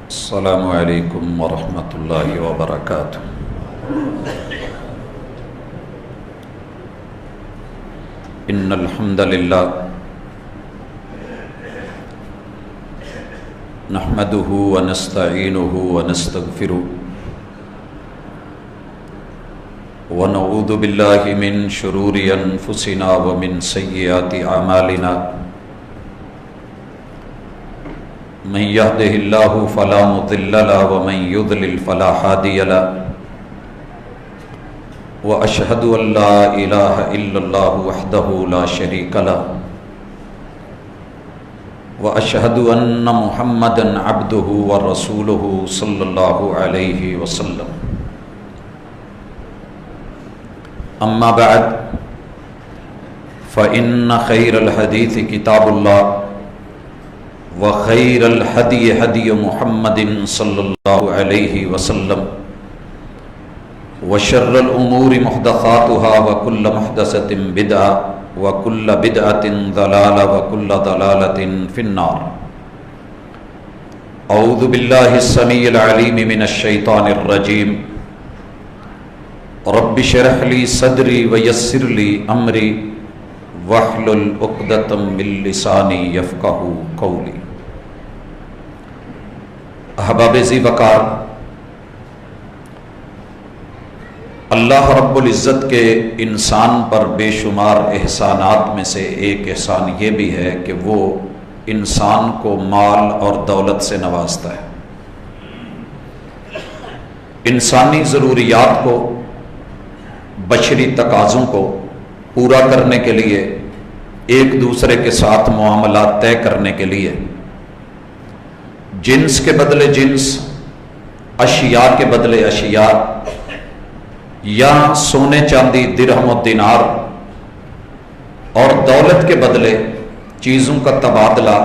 السلام علیکم ورحمۃ اللہ وبرکاتہ۔ ان الحمد للہ نحمده ونستعینه ونستغفره ونعوذ باللہ من شرور انفسنا ومن سیئات اعمالنا، من يهده الله فلا مضل له ومن يضلل فلا هادي له، واشهد ان لا اله الا الله وحده لا شريك له، واشهد ان محمدا عبده ورسوله صلى الله عليه وسلم۔ اما بعد فان خير الحديث كتاب الله، وخير الهدي هدي محمد صلى الله عليه وسلم، وشر الأمور محدثاتها وكل محدثة بدعة وكل بدعة ضلالة وكل ضلالة في النار۔ أعوذ بالله السميع العليم من الشيطان الرجيم، رب اشرح لي صدري ويسر لي أمري واحلل عقدة من لساني يفقهوا قولي۔ احباب ذی وقار، اللہ رب العزت کے انسان پر بے شمار احسانات میں سے ایک احسان یہ بھی ہے کہ وہ انسان کو مال اور دولت سے نوازتا ہے۔ انسانی ضروریات کو، بشری تقاضوں کو پورا کرنے کے لیے، ایک دوسرے کے ساتھ معاملات طے کرنے کے لیے جنس کے بدلے جنس، اشیاء کے بدلے اشیاء، یا سونے چاندی درہم و دینار اور دولت کے بدلے چیزوں کا تبادلہ،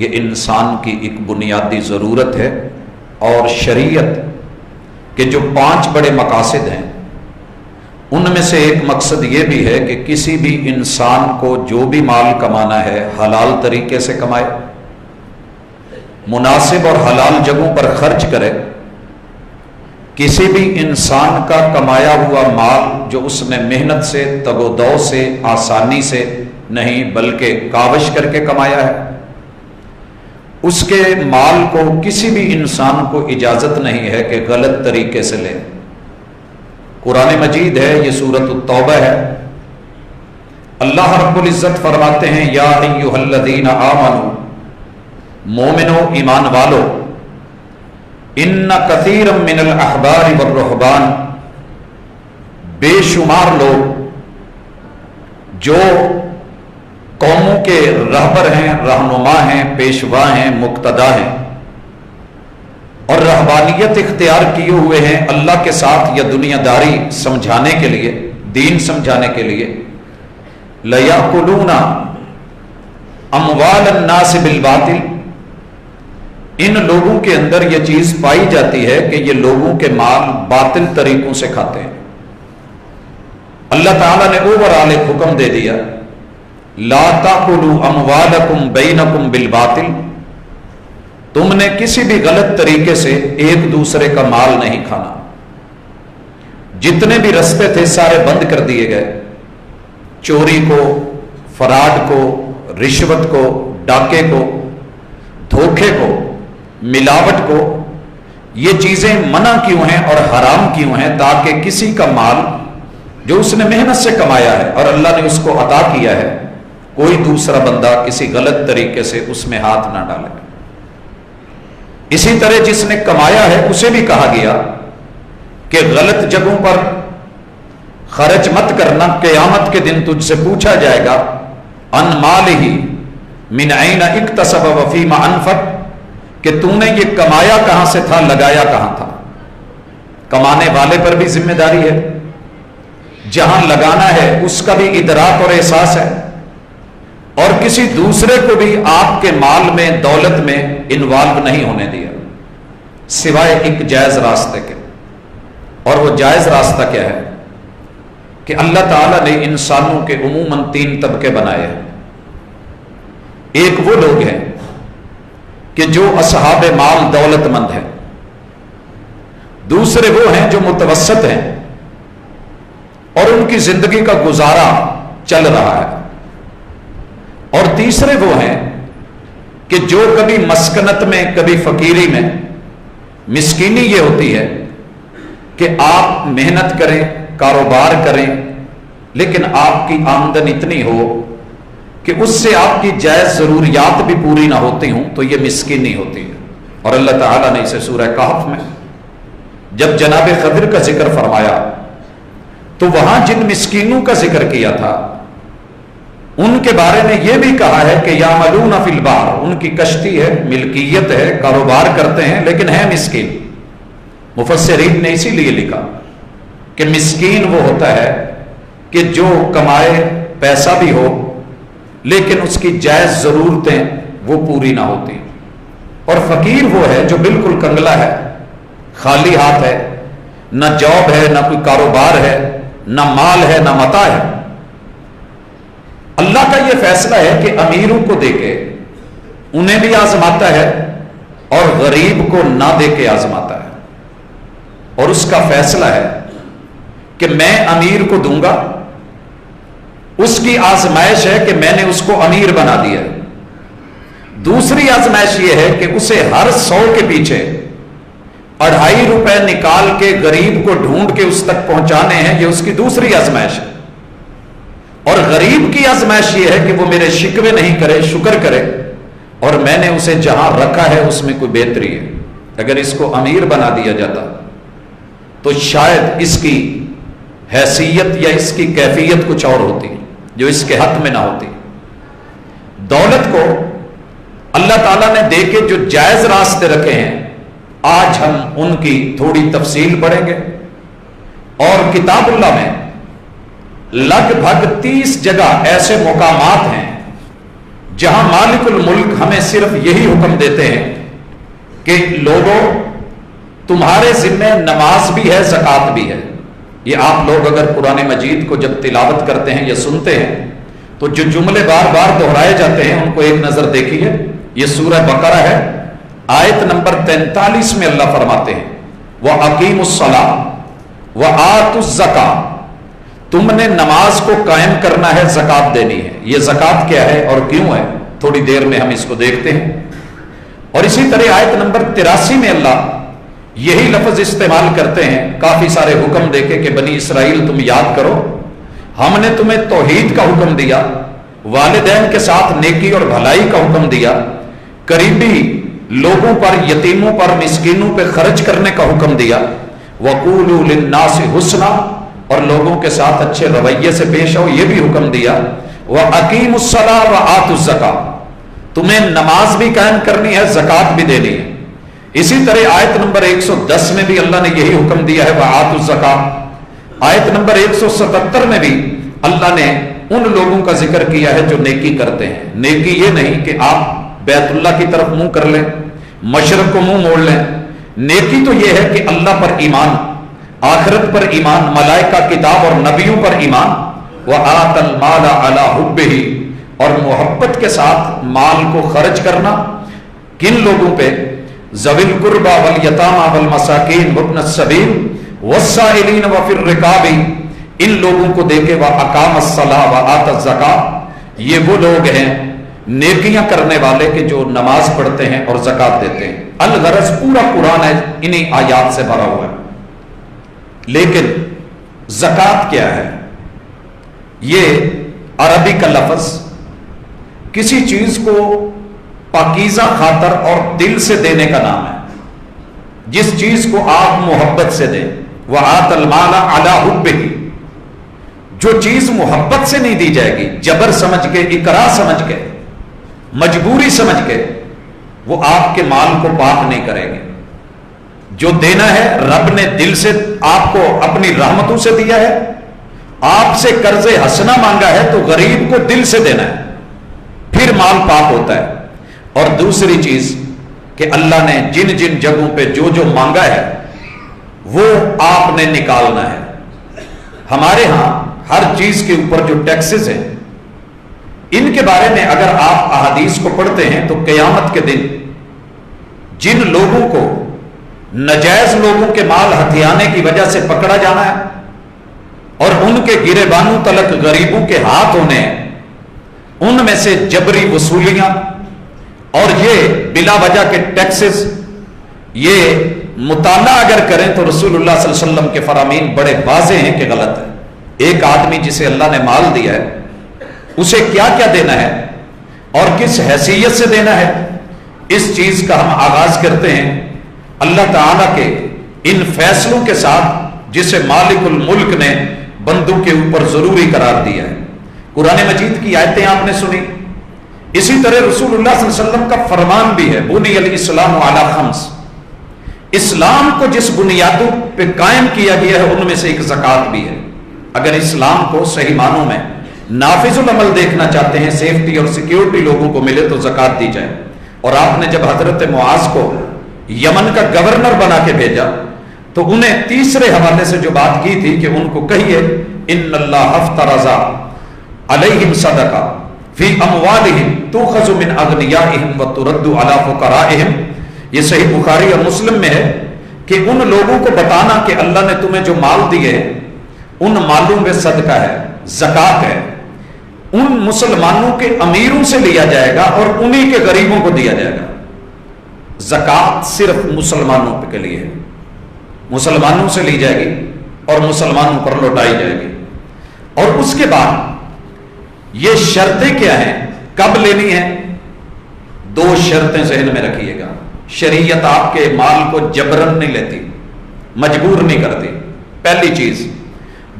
یہ انسان کی ایک بنیادی ضرورت ہے۔ اور شریعت کے جو 5 بڑے مقاصد ہیں ان میں سے ایک مقصد یہ بھی ہے کہ کسی بھی انسان کو جو بھی مال کمانا ہے حلال طریقے سے کمائے، مناسب اور حلال جگہوں پر خرچ کرے۔ کسی بھی انسان کا کمایا ہوا مال جو اس نے محنت سے، تگ و دو سے، آسانی سے نہیں بلکہ کاوش کر کے کمایا ہے، اس کے مال کو کسی بھی انسان کو اجازت نہیں ہے کہ غلط طریقے سے لے۔ قرآن مجید ہے، یہ سورۃ التوبہ ہے، اللہ رب العزت فرماتے ہیں یا ایھا الذین آمنوا، مومنو ایمان والو، ان کثیرا من الاحبار والرہبان، بے شمار لوگ جو قوموں کے رہبر ہیں، رہنما ہیں، پیشوا ہیں، مقتدا ہیں اور رہبانیت اختیار کیے ہوئے ہیں اللہ کے ساتھ یا دنیا داری سمجھانے کے لیے، دین سمجھانے کے لیے، لَيَأْكُلُونَ أَمْوَالَ النَّاسِ بِالْبَاطِلِ، ان لوگوں کے اندر یہ چیز پائی جاتی ہے کہ یہ لوگوں کے مال باطل طریقوں سے کھاتے ہیں۔ اللہ تعالیٰ نے اوورآل ایک حکم دے دیا، لا تأکلوا اموالکم بینکم بالباطل، تم نے کسی بھی غلط طریقے سے ایک دوسرے کا مال نہیں کھانا۔ جتنے بھی رستے تھے سارے بند کر دیے گئے، چوری کو، فراڈ کو، رشوت کو، ڈاکے کو، دھوکے کو، ملاوٹ کو، یہ چیزیں منع کیوں ہیں اور حرام کیوں ہیں؟ تاکہ کسی کا مال جو اس نے محنت سے کمایا ہے اور اللہ نے اس کو عطا کیا ہے، کوئی دوسرا بندہ کسی غلط طریقے سے اس میں ہاتھ نہ ڈالے۔ اسی طرح جس نے کمایا ہے اسے بھی کہا گیا کہ غلط جگہوں پر خرچ مت کرنا، قیامت کے دن تجھ سے پوچھا جائے گا ان مالہ من این اکتسب وفیما انفق، کہ تو نے یہ کمایا کہاں سے تھا، لگایا کہاں تھا۔ کمانے والے پر بھی ذمہ داری ہے، جہاں لگانا ہے اس کا بھی ادراک اور احساس ہے، اور کسی دوسرے کو بھی آپ کے مال میں، دولت میں انوالو نہیں ہونے دیا سوائے ایک جائز راستے کے۔ اور وہ جائز راستہ کیا ہے کہ اللہ تعالیٰ نے انسانوں کے عموماً 3 طبقے بنائے ہیں. ایک وہ لوگ ہیں کہ جو اصحاب مال دولت مند ہیں، دوسرے وہ ہیں جو متوسط ہیں اور ان کی زندگی کا گزارا چل رہا ہے، اور تیسرے وہ ہیں کہ جو کبھی مسکنت میں کبھی فقیری میں. مسکینی یہ ہوتی ہے کہ آپ محنت کریں، کاروبار کریں، لیکن آپ کی آمدن اتنی ہو کہ اس سے آپ کی جائز ضروریات بھی پوری نہ ہوتی ہوں، تو یہ مسکینی ہوتی ہے. اور اللہ تعالیٰ نے اسے سورہ کہف میں جب جناب خضر کا ذکر فرمایا تو وہاں جن مسکینوں کا ذکر کیا تھا ان کے بارے میں یہ بھی کہا ہے کہ یعملون فی البحر، ان کی کشتی ہے، ملکیت ہے، کاروبار کرتے ہیں، لیکن ہے مسکین. مفسرین نے اسی لیے لکھا کہ مسکین وہ ہوتا ہے کہ جو کمائے پیسہ بھی ہو لیکن اس کی جائز ضرورتیں وہ پوری نہ ہوتی، اور فقیر وہ ہے جو بالکل کنگلا ہے، خالی ہاتھ ہے، نہ جاب ہے، نہ کوئی کاروبار ہے، نہ مال ہے، نہ متاع ہے. اللہ کا یہ فیصلہ ہے کہ امیروں کو دے کے انہیں بھی آزماتا ہے اور غریب کو نہ دے کے آزماتا ہے. اور اس کا فیصلہ ہے کہ میں امیر کو دوں گا، اس کی آزمائش ہے کہ میں نے اس کو امیر بنا دیا. دوسری آزمائش یہ ہے کہ اسے ہر 100 کے پیچھے 2.5 روپے نکال کے غریب کو ڈھونڈ کے اس تک پہنچانے ہیں. یہ اس کی دوسری آزمائش ہے. اور غریب کی آزمائش یہ ہے کہ وہ میرے شکوے نہیں کرے، شکر کرے، اور میں نے اسے جہاں رکھا ہے اس میں کوئی بہتری ہے. اگر اس کو امیر بنا دیا جاتا تو شاید اس کی حیثیت یا اس کی کیفیت کچھ اور ہوتی جو اس کے حق میں نہ ہوتی. دولت کو اللہ تعالیٰ نے دے کے جو جائز راستے رکھے ہیں، آج ہم ان کی تھوڑی تفصیل پڑھیں گے. اور کتاب اللہ میں لگ بھگ 30 جگہ ایسے مقامات ہیں جہاں مالک الملک ہمیں صرف یہی حکم دیتے ہیں کہ لوگوں تمہارے ذمہ نماز بھی ہے، زکوٰۃ بھی ہے. یہ آپ لوگ اگر قرآن مجید کو جب تلاوت کرتے ہیں یا سنتے ہیں تو جو جملے بار بار دہرائے جاتے ہیں ان کو ایک نظر دیکھیے. یہ سورہ بقرہ ہے، آیت نمبر 43 میں اللہ فرماتے ہیں وَأَقِيمُوا الصَّلَاةَ وَآتُوا الزَّكَاةَ، تم نے نماز کو قائم کرنا ہے، زکوٰۃ دینی ہے. یہ زکوٰۃ کیا ہے اور کیوں ہے تھوڑی دیر میں ہم اس کو دیکھتے ہیں. اور اسی طرح آیت نمبر 83 میں اللہ یہی لفظ استعمال کرتے ہیں کافی سارے حکم دے کے کہ بنی اسرائیل تم یاد کرو، ہم نے تمہیں توحید کا حکم دیا، والدین کے ساتھ نیکی اور بھلائی کا حکم دیا، قریبی لوگوں پر، یتیموں پر، مسکینوں پہ خرچ کرنے کا حکم دیا، وَقُولُوا لِلنَّاسِ حُسْنًا، اور لوگوں کے ساتھ اچھے رویے سے پیش آؤ، یہ بھی حکم دیا. وَأَقِيمُوا الصَّلَاةَ وَآتُوا الزَّكَاةَ، تمہیں نماز بھی قائم کرنی ہے، زکوٰۃ بھی دینی ہے. اسی طرح آیت نمبر 110 میں بھی اللہ نے یہی حکم دیا ہے وَآتُوا الزَّكَاةَ. آیت نمبر 177 میں بھی اللہ نے ان لوگوں کا ذکر کیا ہے جو نیکی کرتے ہیں. نیکی یہ نہیں کہ آپ بیت اللہ کی طرف منہ کر لیں، مشرق کو منہ موڑ لیں. نیکی تو یہ ہے کہ اللہ پر ایمان، آخرت پر ایمان، ملائکہ، کتاب اور نبیوں پر ایمان. وَآتَى الْمَالَ عَلَى حُبِّهِ، اور محبت کے ساتھ مال کو خرچ کرنا. کن لوگوں پہ؟ ذوی القربى والیتامى والمساکین وابن السبیل والسائلین وفی الرقاب، ان لوگوں کو دے کے وَأَقَامَ الصَّلَاةَ وَآتَى الزَّكَاةَ، یہ وہ لوگ ہیں نیکیاں کرنے والے کہ جو نماز پڑھتے ہیں اور زکوٰۃ دیتے ہیں. الغرض پورا قرآن ہے انہی آیات سے بھرا ہوا ہے. لیکن زکوٰۃ کیا ہے؟ یہ عربی کا لفظ کسی چیز کو پاکیزہ خاطر اور دل سے دینے کا نام ہے. جس چیز کو آپ محبت سے دیں، وَآتَى الْمَالَ عَلَى حُبِّهِ، جو چیز محبت سے نہیں دی جائے گی، جبر سمجھ کے، اکراہ سمجھ کے، مجبوری سمجھ کے، وہ آپ کے مال کو پاک نہیں کرے گی. جو دینا ہے رب نے دل سے آپ کو اپنی رحمتوں سے دیا ہے. آپ سے قرض حسنہ مانگا ہے تو غریب کو دل سے دینا ہے، پھر مال پاک ہوتا ہے. اور دوسری چیز کہ اللہ نے جن جن جگہوں پہ جو جو مانگا ہے وہ آپ نے نکالنا ہے۔ ہمارے ہاں ہر چیز کے اوپر جو ٹیکسز ہیں، ان کے بارے میں اگر آپ احادیث کو پڑھتے ہیں تو قیامت کے دن جن لوگوں کو نجائز لوگوں کے مال ہتھیانے کی وجہ سے پکڑا جانا ہے اور ان کے گریبانوں تلک غریبوں کے ہاتھ ہونے ہیں، ان میں سے جبری وصولیاں اور یہ بلا وجہ کے ٹیکسز، یہ مطالعہ اگر کریں تو رسول اللہ صلی اللہ علیہ وسلم کے فرامین بڑے واضح ہیں کہ غلط ہے۔ ایک آدمی جسے اللہ نے مال دیا ہے اسے کیا کیا دینا ہے اور کس حیثیت سے دینا ہے، اس چیز کا ہم آغاز کرتے ہیں اللہ تعالیٰ کے ان فیصلوں کے ساتھ جسے مالک الملک نے بندوں کے اوپر ضروری قرار دیا ہے۔ قرآن مجید کی آیتیں آپ نے سنی، اسی طرح رسول اللہ صلی اللہ علیہ وسلم کا فرمان بھی ہے، بنی الاسلام علی خمس، اسلام کو جس بنیادوں پہ قائم کیا گیا ہے ان میں سے ایک زکوٰۃ بھی ہے۔ اگر اسلام کو صحیح معنوں میں نافذ العمل دیکھنا چاہتے ہیں، سیفٹی اور سیکیورٹی لوگوں کو ملے تو زکوٰۃ دی جائے۔ اور آپ نے جب حضرت معاذ کو یمن کا گورنر بنا کے بھیجا تو انہیں تیسرے حوالے سے جو بات کی تھی کہ ان کو کہیے ان اللہ افترض علیہم صدقہ فی اموالہم تؤخذ من اغنیائہم وترد علی فقرائہم، یہ صحیح بخاری اور مسلم میں ہے کہ ان لوگوں کو بتانا کہ اللہ نے تمہیں جو مال دیے ان مالوں میں صدقہ ہے، زکوٰۃ ہے، ان مسلمانوں کے امیروں سے لیا جائے گا اور انہی کے غریبوں کو دیا جائے گا۔ زکوٰۃ صرف مسلمانوں کے لیے ہے، مسلمانوں سے لی جائے گی اور مسلمانوں پر لوٹائی جائے گی۔ اور اس کے بعد یہ شرطیں کیا ہیں، کب لینی ہے؟ دو شرطیں ذہن میں رکھیے گا۔ شریعت آپ کے مال کو جبرن نہیں لیتی، مجبور نہیں کرتی۔ پہلی چیز،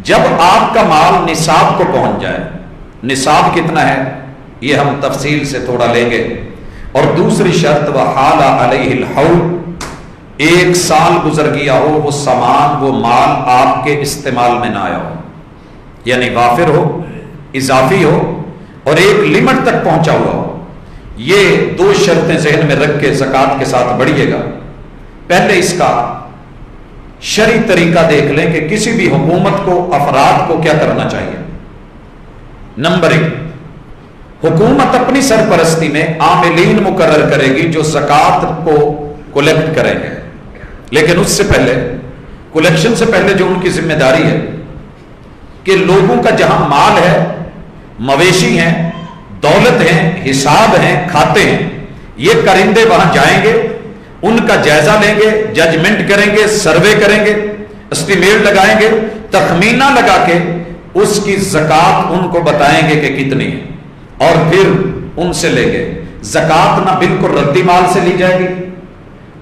جب آپ کا مال نصاب کو پہنچ جائے، نصاب کتنا ہے یہ ہم تفصیل سے تھوڑا لیں گے۔ اور دوسری شرط وحال علیہ الحول، 1 سال گزر گیا ہو وہ سامان وہ مال آپ کے استعمال میں نہ آیا ہو، یعنی وافر ہو، اضافی ہو اور ایک لمٹ تک پہنچا ہوا ہو۔ یہ 2 شرطیں ذہن میں رکھ کے زکوٰۃ کے ساتھ بڑھیے گا۔ پہلے اس کا شرعی طریقہ دیکھ لیں کہ کسی بھی حکومت کو، افراد کو کیا کرنا چاہیے۔ نمبر 1، حکومت اپنی سرپرستی میں عاملین مقرر کرے گی جو زکوٰۃ کو کلیکٹ کریں گے، لیکن اس سے پہلے، کلیکشن سے پہلے جو ان کی ذمہ داری ہے کہ لوگوں کا جہاں مال ہے، مویشی ہیں، دولت ہیں، حساب ہیں، کھاتے ہیں، یہ کرندے وہاں جائیں گے، ان کا جائزہ لیں گے، ججمنٹ کریں گے، سروے کریں گے، اسٹیمیٹ لگائیں گے، تخمینہ لگا کے اس کی زکوٰۃ ان کو بتائیں گے کہ کتنی ہے اور پھر ان سے لیں گے۔ زکوٰۃ نہ بالکل ردی مال سے لی جائے گی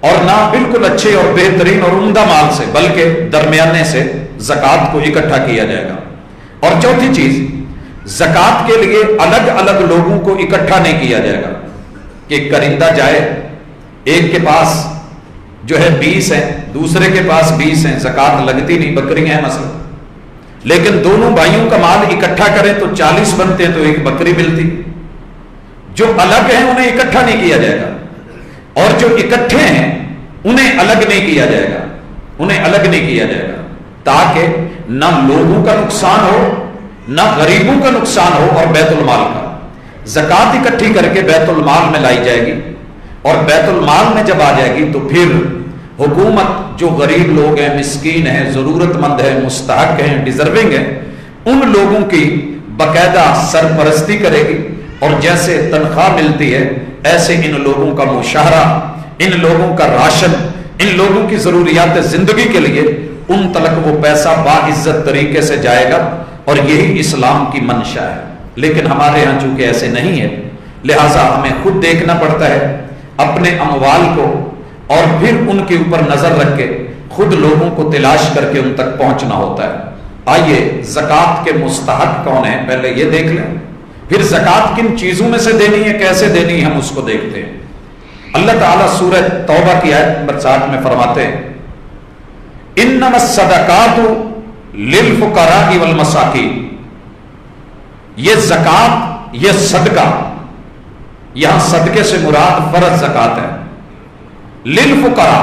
اور نہ بالکل اچھے اور بہترین اور عمدہ مال سے، بلکہ درمیانے سے زکوٰۃ کو اکٹھا کیا جائے گا۔ اور چوتھی چیز، زکوٰۃ کے لیے الگ الگ لوگوں کو اکٹھا نہیں کیا جائے گا کہ کرندہ جائے، ایک کے پاس جو ہے 20 ہیں، دوسرے کے پاس 20 ہیں، زکوٰۃ لگتی نہیں، بکریاں ہیں مثلا، لیکن دونوں بھائیوں کا مال اکٹھا کریں تو 40 بنتے ہیں تو ایک بکری ملتی۔ جو الگ ہیں انہیں اکٹھا نہیں کیا جائے گا اور جو اکٹھے ہیں انہیں الگ نہیں کیا جائے گا، انہیں الگ نہیں کیا جائے گا تاکہ نہ لوگوں کا نقصان ہو نہ غریبوں کا نقصان ہو اور بیت المال کا۔ زکوٰۃ اکٹھی کر کے بیت المال میں لائی جائے گی اور بیت المال میں جب آ جائے گی تو پھر حکومت جو غریب لوگ ہیں، مسکین ہیں، ضرورت مند ہیں، مستحق ہیں، ڈیزرونگ ہیں، ان لوگوں کی باقاعدہ سرپرستی کرے گی اور جیسے تنخواہ ملتی ہے ایسے ان لوگوں کا مشاہرہ، ان لوگوں کا راشن، ان لوگوں کی ضروریات زندگی کے لیے ان تلک وہ پیسہ باعزت طریقے سے جائے گا، اور یہی اسلام کی منشا ہے۔ لیکن ہمارے ہاں چونکہ ایسے نہیں ہے، لہٰذا ہمیں خود دیکھنا پڑتا ہے اپنے اموال کو اور پھر ان کے اوپر نظر رکھ کے خود لوگوں کو تلاش کر کے ان تک پہنچنا ہوتا ہے۔ آئیے زکوٰۃ کے مستحق کون ہیں پہلے یہ دیکھ لیں، پھر زکوٰۃ کن چیزوں میں سے دینی ہے، کیسے دینی ہے، ہم اس کو دیکھتے ہیں۔ اللہ تعالیٰ سورہ توبہ کی آیت نمبر 60 میں فرماتے ہیں انما الصدقات للفقراء والمساکین، یہ زکوٰۃ، یہ صدقہ، یہاں صدقے سے مراد فرض زکوٰۃ ہے، للفقراء،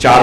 4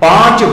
5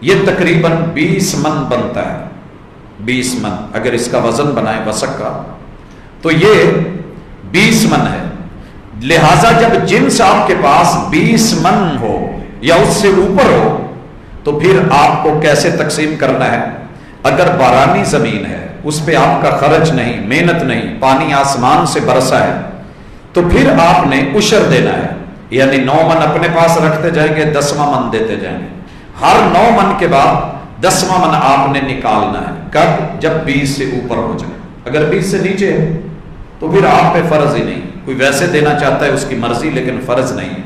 یہ تقریباً 20 من بنتا ہے. 20 من اگر اس کا وزن بنائے وسق کا تو یہ 20 من ہے. لہذا جب جنس آپ کے پاس 20 من ہو یا اس سے اوپر ہو تو پھر آپ کو کیسے تقسیم کرنا ہے؟ اگر بارانی زمین ہے، اس پہ آپ کا خرچ نہیں، محنت نہیں، پانی آسمان سے برسا ہے، تو پھر آپ نے عشر دینا ہے. یعنی 9 من اپنے پاس رکھتے جائیں گے، 10واں من دیتے جائیں گے. ہر 9 من کے بعد 10واں من آپ نے نکالنا ہے. کب؟ جب 20 سے اوپر ہو جائے. اگر 20 سے نیچے ہے تو پھر آپ پہ فرض ہی نہیں. کوئی ویسے دینا چاہتا ہے اس کی مرضی، لیکن فرض نہیں ہے.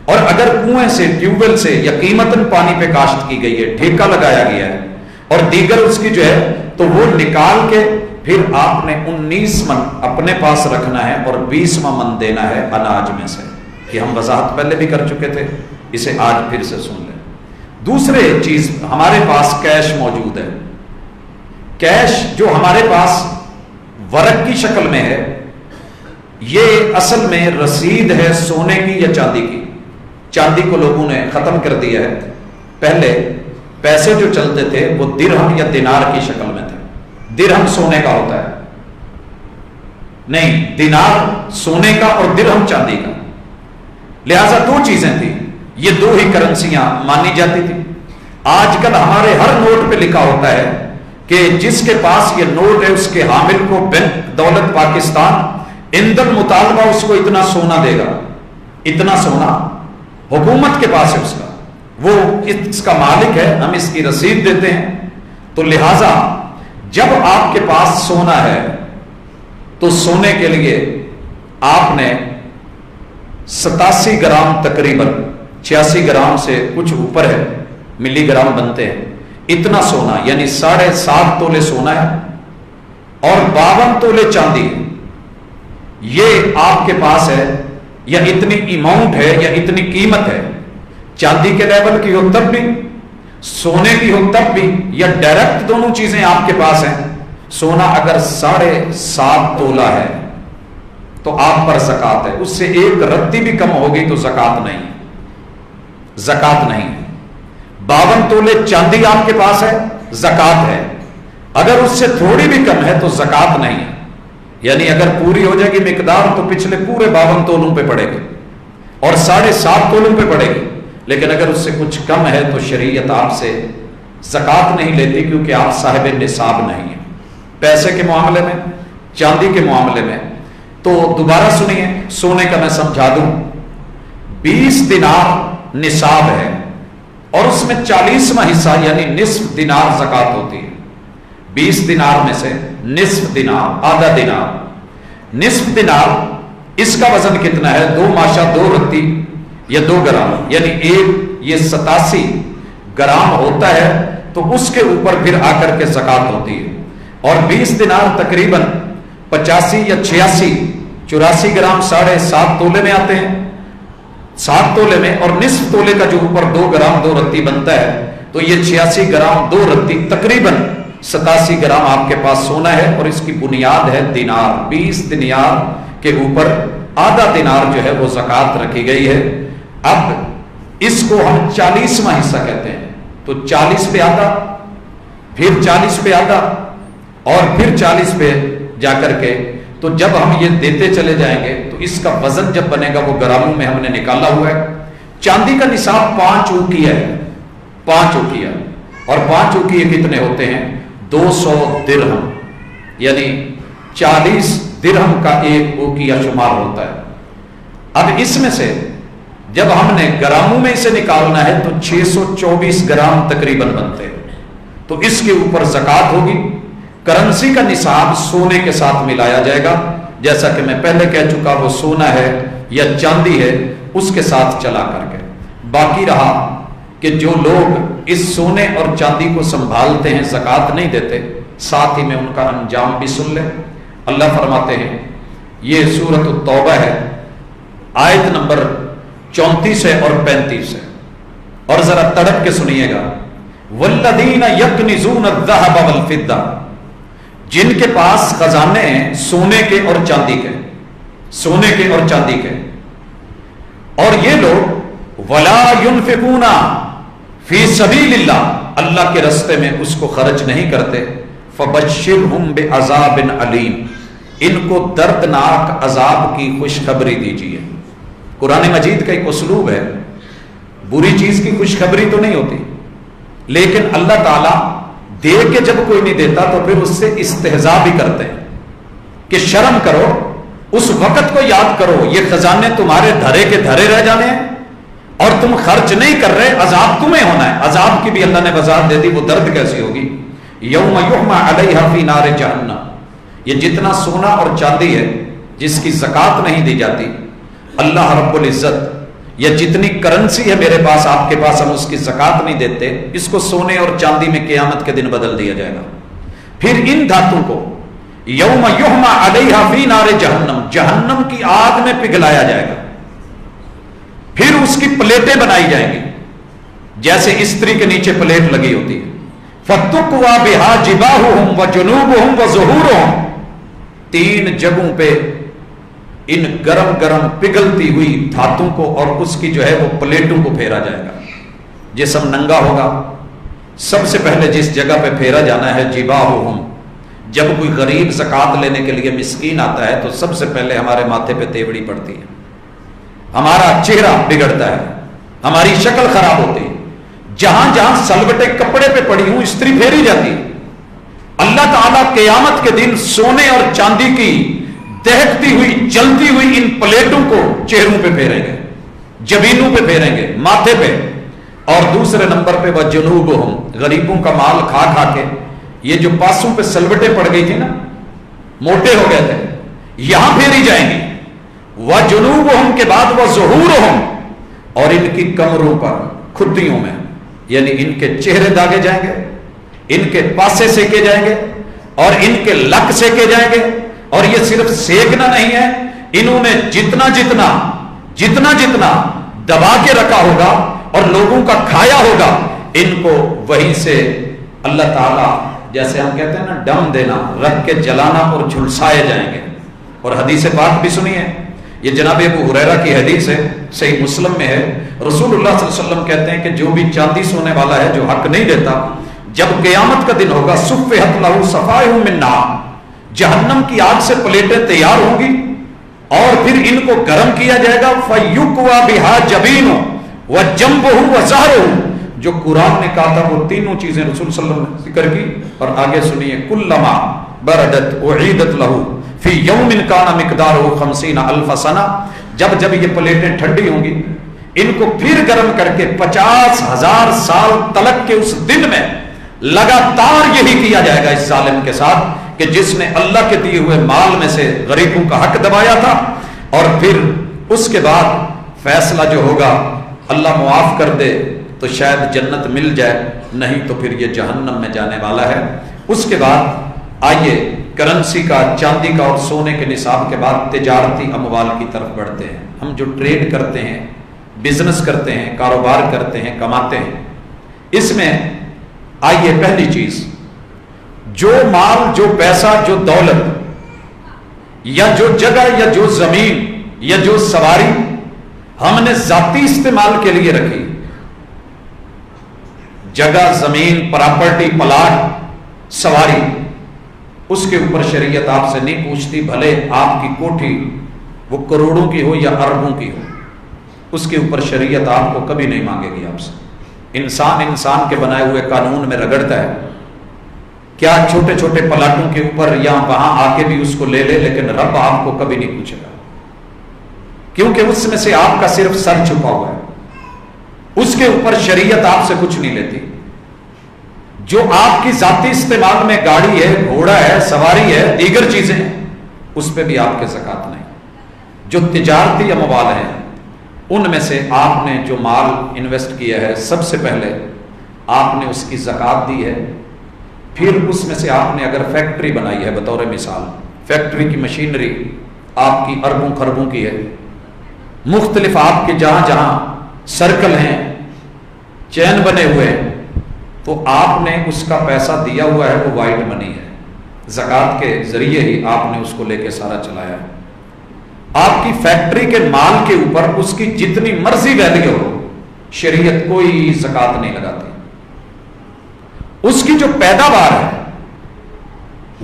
اور اگر کنویں سے، ٹیوب ویل سے یا قیمتاً پانی پہ کاشت کی گئی ہے، ٹھیکہ لگایا گیا ہے اور دیگر اس کی جو ہے، تو وہ نکال کے پھر آپ نے 19 من اپنے پاس رکھنا ہے اور 20واں من دینا ہے اناج میں سے. یہ ہم وضاحت پہلے بھی کر چکے تھے، اسے آج پھر سے سن لیں. دوسرے چیز، ہمارے پاس کیش موجود ہے. کیش جو ہمارے پاس ورق کی شکل میں ہے، یہ اصل میں رسید ہے سونے کی یا چاندی کی. چاندی کو لوگوں نے ختم کر دیا ہے. پہلے پیسے جو چلتے تھے وہ درہم یا دینار کی شکل میں تھے. درہم سونے کا ہوتا ہے نہیں، دینار سونے کا اور درہم چاندی کا. لہذا 2 چیزیں تھیں، یہ 2 ہی کرنسیاں مانی جاتی تھی. آج کل ہمارے ہر نوٹ پہ لکھا ہوتا ہے کہ جس کے پاس یہ نوٹ ہے اس کے حامل کو بینک دولت پاکستان اندر مطالبہ اس کو اتنا سونا دے گا. اتنا سونا حکومت کے پاس ہے، اس کا، وہ اس کا مالک ہے، ہم اس کی رسید دیتے ہیں. تو لہذا جب آپ کے پاس سونا ہے تو سونے کے لیے آپ نے 87 گرام، تقریباً 86 گرام سے کچھ اوپر ہے، ملی گرام بنتے ہیں، اتنا سونا یعنی 7.5 تولے سونا ہے اور 52 تولے چاندی ہے. یہ آپ کے پاس ہے، یا اتنی اماؤنٹ ہے یا اتنی قیمت ہے. چاندی کے لیول کی ہو تب بھی، سونے کی ہو تب بھی، یا ڈائریکٹ دونوں چیزیں آپ کے پاس ہیں. سونا اگر 7.5 تولہ ہے تو آپ پر زکات ہے. اس سے 1 رتی بھی کم ہوگی تو زکات نہیں، زکات نہیں. 52 تولے چاندی آپ کے پاس ہے، زکات ہے. اگر اس سے تھوڑی بھی کم ہے تو زکات نہیں ہے. یعنی اگر پوری ہو جائے گی مقدار تو پچھلے پورے 52 تولوں پہ پڑے گی اور 7.5 تولوں پہ پڑے گی. لیکن اگر اس سے کچھ کم ہے تو شریعت آپ سے زکات نہیں لیتی، کیونکہ آپ صاحب نصاب نہیں ہیں. پیسے کے معاملے میں، چاندی کے معاملے میں تو دوبارہ سنیے، سونے کا میں سمجھا دوں. 20 دینار نصاب ہے اور اس میں 40واں حصہ یعنی نصف دینار زکات ہوتی ہے. 20 دینار میں سے نصف دینار، آدھا دینار. نصف دینار اس کا وزن کتنا ہے؟ 2 ماشا 2 رتی یا 2 گرام، یعنی یہ 87 گرام ہوتا ہے. تو اس کے اوپر پھر آ کر کے زکات ہوتی ہے. اور 20 دینار تقریباً 85 یا 86 84 گرام 7.5 تولے میں آتے ہیں. 7 تولے میں، اور نصف تولے کا جو اوپر 2 گرام 2 رتی بنتا ہے تو یہ 86 گرام 2 رتی تقریباً 87 گرام آپ کے پاس سونا ہے. اور اس کی بنیاد ہے دینار. 20 دینار کے اوپر آدھا دینار جو ہے وہ زکات رکھی گئی ہے. اب اس کو ہم 40واں حصہ کہتے ہیں. تو 40 پہ آدھا، پھر 40 پہ آدھا اور پھر 40 پہ جا کر کے، تو جب ہم یہ دیتے چلے جائیں گے تو اس کا وزن جب بنے گا وہ گراموں میں ہم نے نکالا ہوا ہے. چاندی کا نصاب 5 اوقیہ ہے، 5 اوقیہ. اور 5 اوقیہ کتنے ہوتے ہیں؟ 200 درہم، یعنی 40 درہم کا 1 اوقیہ شمار ہوتا ہے. اب اس میں سے جب ہم نے گراموں میں اسے نکالنا ہے تو 624 گرام تقریباً بنتے ہیں. تو اس کے اوپر زکات ہوگی. کرنسی کا نصاب سونے کے ساتھ ملایا جائے گا، جیسا کہ میں پہلے کہہ چکا، وہ سونا ہے یا چاندی ہے اس کے ساتھ چلا کر کے. باقی رہا کہ جو لوگ اس سونے اور چاندی کو سنبھالتے ہیں زکات نہیں دیتے، ساتھ ہی میں ان کا انجام بھی سن لیں. اللہ فرماتے ہیں، یہ سورۃ التوبہ ہے، آیت نمبر 34 ہے اور 35 ہے، اور ذرا تڑپ کے سنیے گا. والذین یکنزون الذهب والفضہ، جن کے پاس خزانے ہیں سونے کے اور چاندی کے، سونے کے اور چاندی کے. اور یہ لوگ ولا ينفقون فی سبیل اللہ، اللہ کے راستے میں اس کو خرچ نہیں کرتے، فبشرہم بعذاب علیم، ان کو دردناک عذاب کی خوشخبری دیجیے۔ قرآن مجید کا ایک اسلوب ہے، بری چیز کی خوشخبری تو نہیں ہوتی، لیکن اللہ تعالیٰ دے کے جب کوئی نہیں دیتا تو پھر اس سے استہزاء بھی کرتے ہیں کہ شرم کرو، اس وقت کو یاد کرو، یہ خزانے تمہارے دھرے کے دھرے رہ جانے ہیں اور تم خرچ نہیں کر رہے، عذاب تمہیں ہونا ہے۔ عذاب کی بھی اللہ نے وضاحت دے دی، وہ درد کیسی ہوگی۔ یوم یحمى علیہا فی نار جہنم، یہ جتنا سونا اور چاندی ہے جس کی زکوٰۃ نہیں دی جاتی، اللہ رب العزت، یا جتنی کرنسی ہے میرے پاس آپ کے پاس ہم اس کی زکوٰۃ نہیں دیتے، اس کو سونے اور چاندی میں قیامت کے دن بدل دیا جائے گا۔ پھر ان دھاتوں کو یوم یحمى علیہا فی نار جہنم، جہنم کی آگ میں پگھلایا جائے گا، پھر اس کی پلیٹیں بنائی جائیں گی جیسے استری کے نیچے پلیٹ لگی ہوتی ہے۔ فَتُقْوَى بِهَا جِبَاهُهُمْ وَجُنُوبُهُمْ وَظُهُورُهُمْ، تین جگہوں پہ ان گرم گرم پگھلتی ہوئی دھاتوں کو اور اس کی جو ہے وہ پلیٹوں کو پھیرا جائے گا۔ جسم ننگا ہوگا، سب سے پہلے جس جگہ پہ پھیرا جانا ہے جِبَاهُهُمْ، جب کوئی غریب زکوٰۃ لینے کے لیے مسکین آتا ہے تو سب سے پہلے ہمارے ماتھے پہ تیوڑی پڑتی ہے، ہمارا چہرہ بگڑتا ہے، ہماری شکل خراب ہوتی ہے، جہاں جہاں سلوٹے کپڑے پہ پڑی ہوں استری پھیری جاتی ہے۔ اللہ تعالیٰ قیامت کے دن سونے اور چاندی کی دہکتی ہوئی جلتی ہوئی ان پلیٹوں کو چہروں پہ پھیریں گے، جبینوں پہ پھیریں گے، ماتھے پہ، اور دوسرے نمبر پہ وہ جنوبہم، غریبوں کا مال کھا کھا کے یہ جو پاسوں پہ سلوٹیں پڑ گئی تھی نا، موٹے ہو گئے تھے، یہاں پھیری جائیں گی۔ وہ جنوبہم کے بعد وہ ظہورہم، اور ان کی کمروں پر، کھٹیوں میں، یعنی ان کے چہرے داغے جائیں گے، ان کے پاسے سیکے جائیں گے اور ان کے لک سیکے جائیں گے۔ اور یہ صرف سیکنا نہیں ہے، انہوں نے جتنا جتنا دبا کے رکھا ہوگا اور لوگوں کا کھایا ہوگا، ان کو وہیں سے اللہ تعالیٰ، جیسے ہم کہتے ہیں نا ڈم دینا، رکھ کے جلانا اور جھلسائے جائیں گے۔ اور حدیث پاک بھی سنی ہے، یہ جناب ابو ہریرہ کی حدیث ہے، صحیح مسلم میں ہے، رسول اللہ صلی اللہ علیہ وسلم کہتے ہیں کہ جو بھی چاندی سونے والا ہے جو حق نہیں دیتا، جب قیامت کا دن ہوگا صفحت لہ صفائح من نار، جہنم کی آگ سے پلیٹیں تیار ہوں گی اور پھر ان کو گرم کیا جائے گا۔ فیقویٰ بہا جبینہ وجنبہ وظہرہ، جو قرآن نے کہا تھا وہ تینوں چیزیں رسول صلی اللہ علیہ وسلم نے ذکر کی، اور آگے سنیے، کلما بردت اعیدت لہ فی یوم کان مقدارہ 50,000 سنہ، جب جب یہ پلیٹیں ٹھنڈی ہوں گی ان کو پھر گرم کر کے 50,000 سال تلک کے اس دن میں لگاتار یہی کیا جائے گا اس ظالم کے ساتھ کہ جس نے اللہ کے دیے ہوئے مال میں سے غریبوں کا حق دبایا تھا۔ اور پھر اس کے بعد فیصلہ جو ہوگا، اللہ معاف کر دے تو شاید جنت مل جائے، نہیں تو پھر یہ جہنم میں جانے والا ہے۔ اس کے بعد آئیے کرنسی کا، چاندی کا اور سونے کے نصاب کے بعد تجارتی اموال کی طرف بڑھتے ہیں۔ ہم جو ٹریڈ کرتے ہیں، بزنس کرتے ہیں، کاروبار کرتے ہیں، کماتے ہیں، اس میں آئیے پہلی چیز، جو مال، جو پیسہ، جو دولت یا جو جگہ یا جو زمین یا جو سواری ہم نے ذاتی استعمال کے لیے رکھی، جگہ، زمین، پراپرٹی، پلاٹ، سواری، اس کے اوپر شریعت آپ سے نہیں پوچھتی، بھلے آپ کی کوٹھی وہ کروڑوں کی ہو یا اربوں کی ہو، اس کے اوپر شریعت آپ کو کبھی نہیں مانگے گی آپ سے۔ انسان کے بنائے ہوئے قانون میں رگڑتا ہے، کیا چھوٹے چھوٹے پلاٹوں کے اوپر یا وہاں آ کے بھی اس کو لے لے، لیکن رب آپ کو کبھی نہیں پوچھے گا، کیونکہ اس میں سے آپ کا صرف سر چھپا ہوا ہے، اس کے اوپر شریعت آپ سے کچھ نہیں لیتی۔ جو آپ کی ذاتی استعمال میں گاڑی ہے، گھوڑا ہے، سواری ہے، دیگر چیزیں ہیں، اس پہ بھی آپ کے زکوٰۃ نہیں۔ جو تجارتی اموال ہیں ان میں سے آپ نے جو مال انویسٹ کیا ہے، سب سے پہلے آپ نے اس کی زکوٰۃ دی ہے۔ پھر اس میں سے آپ نے اگر فیکٹری بنائی ہے، بطور مثال فیکٹری کی مشینری آپ کی اربوں خربوں کی ہے، مختلف آپ کے جہاں جہاں سرکل ہیں، چین بنے ہوئے ہیں، تو آپ نے اس کا پیسہ دیا ہوا ہے، وہ وائٹ منی ہے، زکوٰۃ کے ذریعے ہی آپ نے اس کو لے کے سارا چلایا ہے۔ آپ کی فیکٹری کے مال کے اوپر اس کی جتنی مرضی ویلیو ہو، شریعت کوئی زکات نہیں لگاتی. اس کی جو پیداوار ہے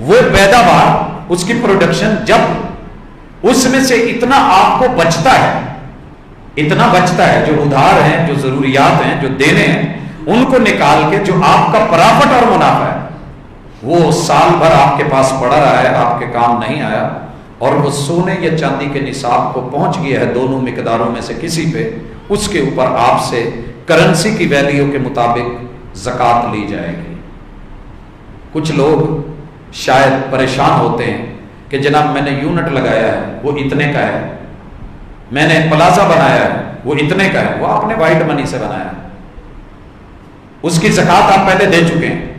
وہ پیداوار اس کی پروڈکشن جب اس میں سے اتنا آپ کو بچتا ہے جو ادھار ہیں جو ضروریات ہیں جو دینے ہیں ان کو نکال کے جو آپ کا پرافٹ اور منافع ہے وہ سال بھر آپ کے پاس پڑا رہا ہے, آپ کے کام نہیں آیا, اور وہ سونے یا چاندی کے نصاب کو پہنچ گیا ہے دونوں مقداروں میں سے کسی پہ, اس کے اوپر آپ سے کرنسی کی ویلیو کے مطابق زکات لی جائے گی. کچھ لوگ شاید پریشان ہوتے ہیں کہ جناب میں نے یونٹ لگایا ہے وہ اتنے کا ہے, میں نے پلازا بنایا ہے وہ اتنے کا ہے, وہ آپ نے وائٹ منی سے بنایا ہے, اس کی زکات آپ پہلے دے چکے ہیں.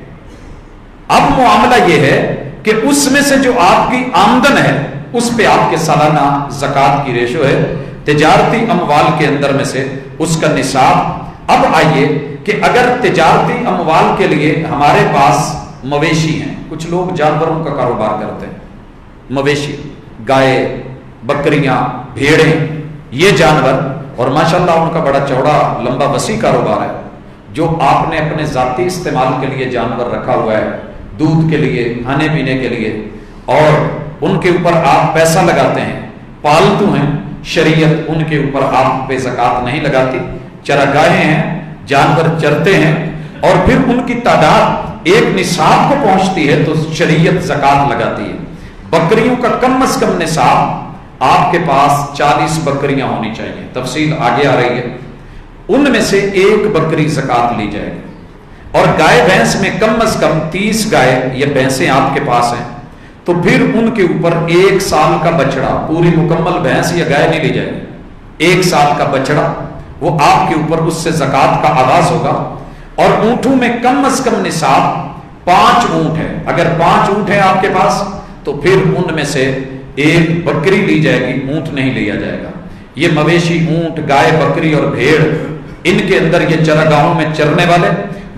اب معاملہ یہ ہے کہ اس میں سے جو آپ کی آمدن ہے اس پہ آپ کے سالانہ زکات کی ریشو ہے, تجارتی اموال کے اندر میں سے اس کا نصاب. اب آئیے کہ اگر تجارتی اموال کے لیے ہمارے پاس مویشی ہیں, کچھ لوگ جانوروں کا کاروبار کرتے ہیں, مویشی گائے بکریاں بھیڑیں یہ جانور, اور ماشاءاللہ ان کا بڑا چوڑا لمبا وسیع کاروبار ہے. جو آپ نے اپنے ذاتی استعمال کے لیے جانور رکھا ہوا ہے, دودھ کے لیے کھانے پینے کے لیے, اور ان کے اوپر آپ پیسہ لگاتے ہیں, پالتو ہیں, شریعت ان کے اوپر آپ پہ زکات نہیں لگاتی. چراگاہیں ہیں, جانور چرتے ہیں, اور پھر ان کی تعداد ایک نصاب کو پہنچتی ہے تو شریعت زکات لگاتی ہے. بکریوں کا کم از کم نصاب آپ کے پاس 40 بکریاں ہونی چاہیے, تفصیل آگے آ رہی ہے. ان میں سے ایک بکری زکات لی جائے گی. اور گائے بھینس میں کم از کم 30 گائے یا بھینسیں آپ کے پاس ہیں تو پھر ان کے اوپر 1 سال کا بچڑا, پوری مکمل بھینس یا گائے نہیں لی جائے گی, 1 سال کا بچڑا وہ آپ کے اوپر اس سے زکات کا آغاز ہوگا. اور اونٹوں میں کم از کم نصاب 5 اونٹ ہے. اگر 5 اونٹ ہیں آپ کے پاس تو پھر ان میں سے ایک بکری لی جائے گی, اونٹ نہیں لیا جائے گا. یہ مویشی اونٹ گائے بکری اور بھیڑ, ان کے اندر یہ چراگاہوں میں چرنے والے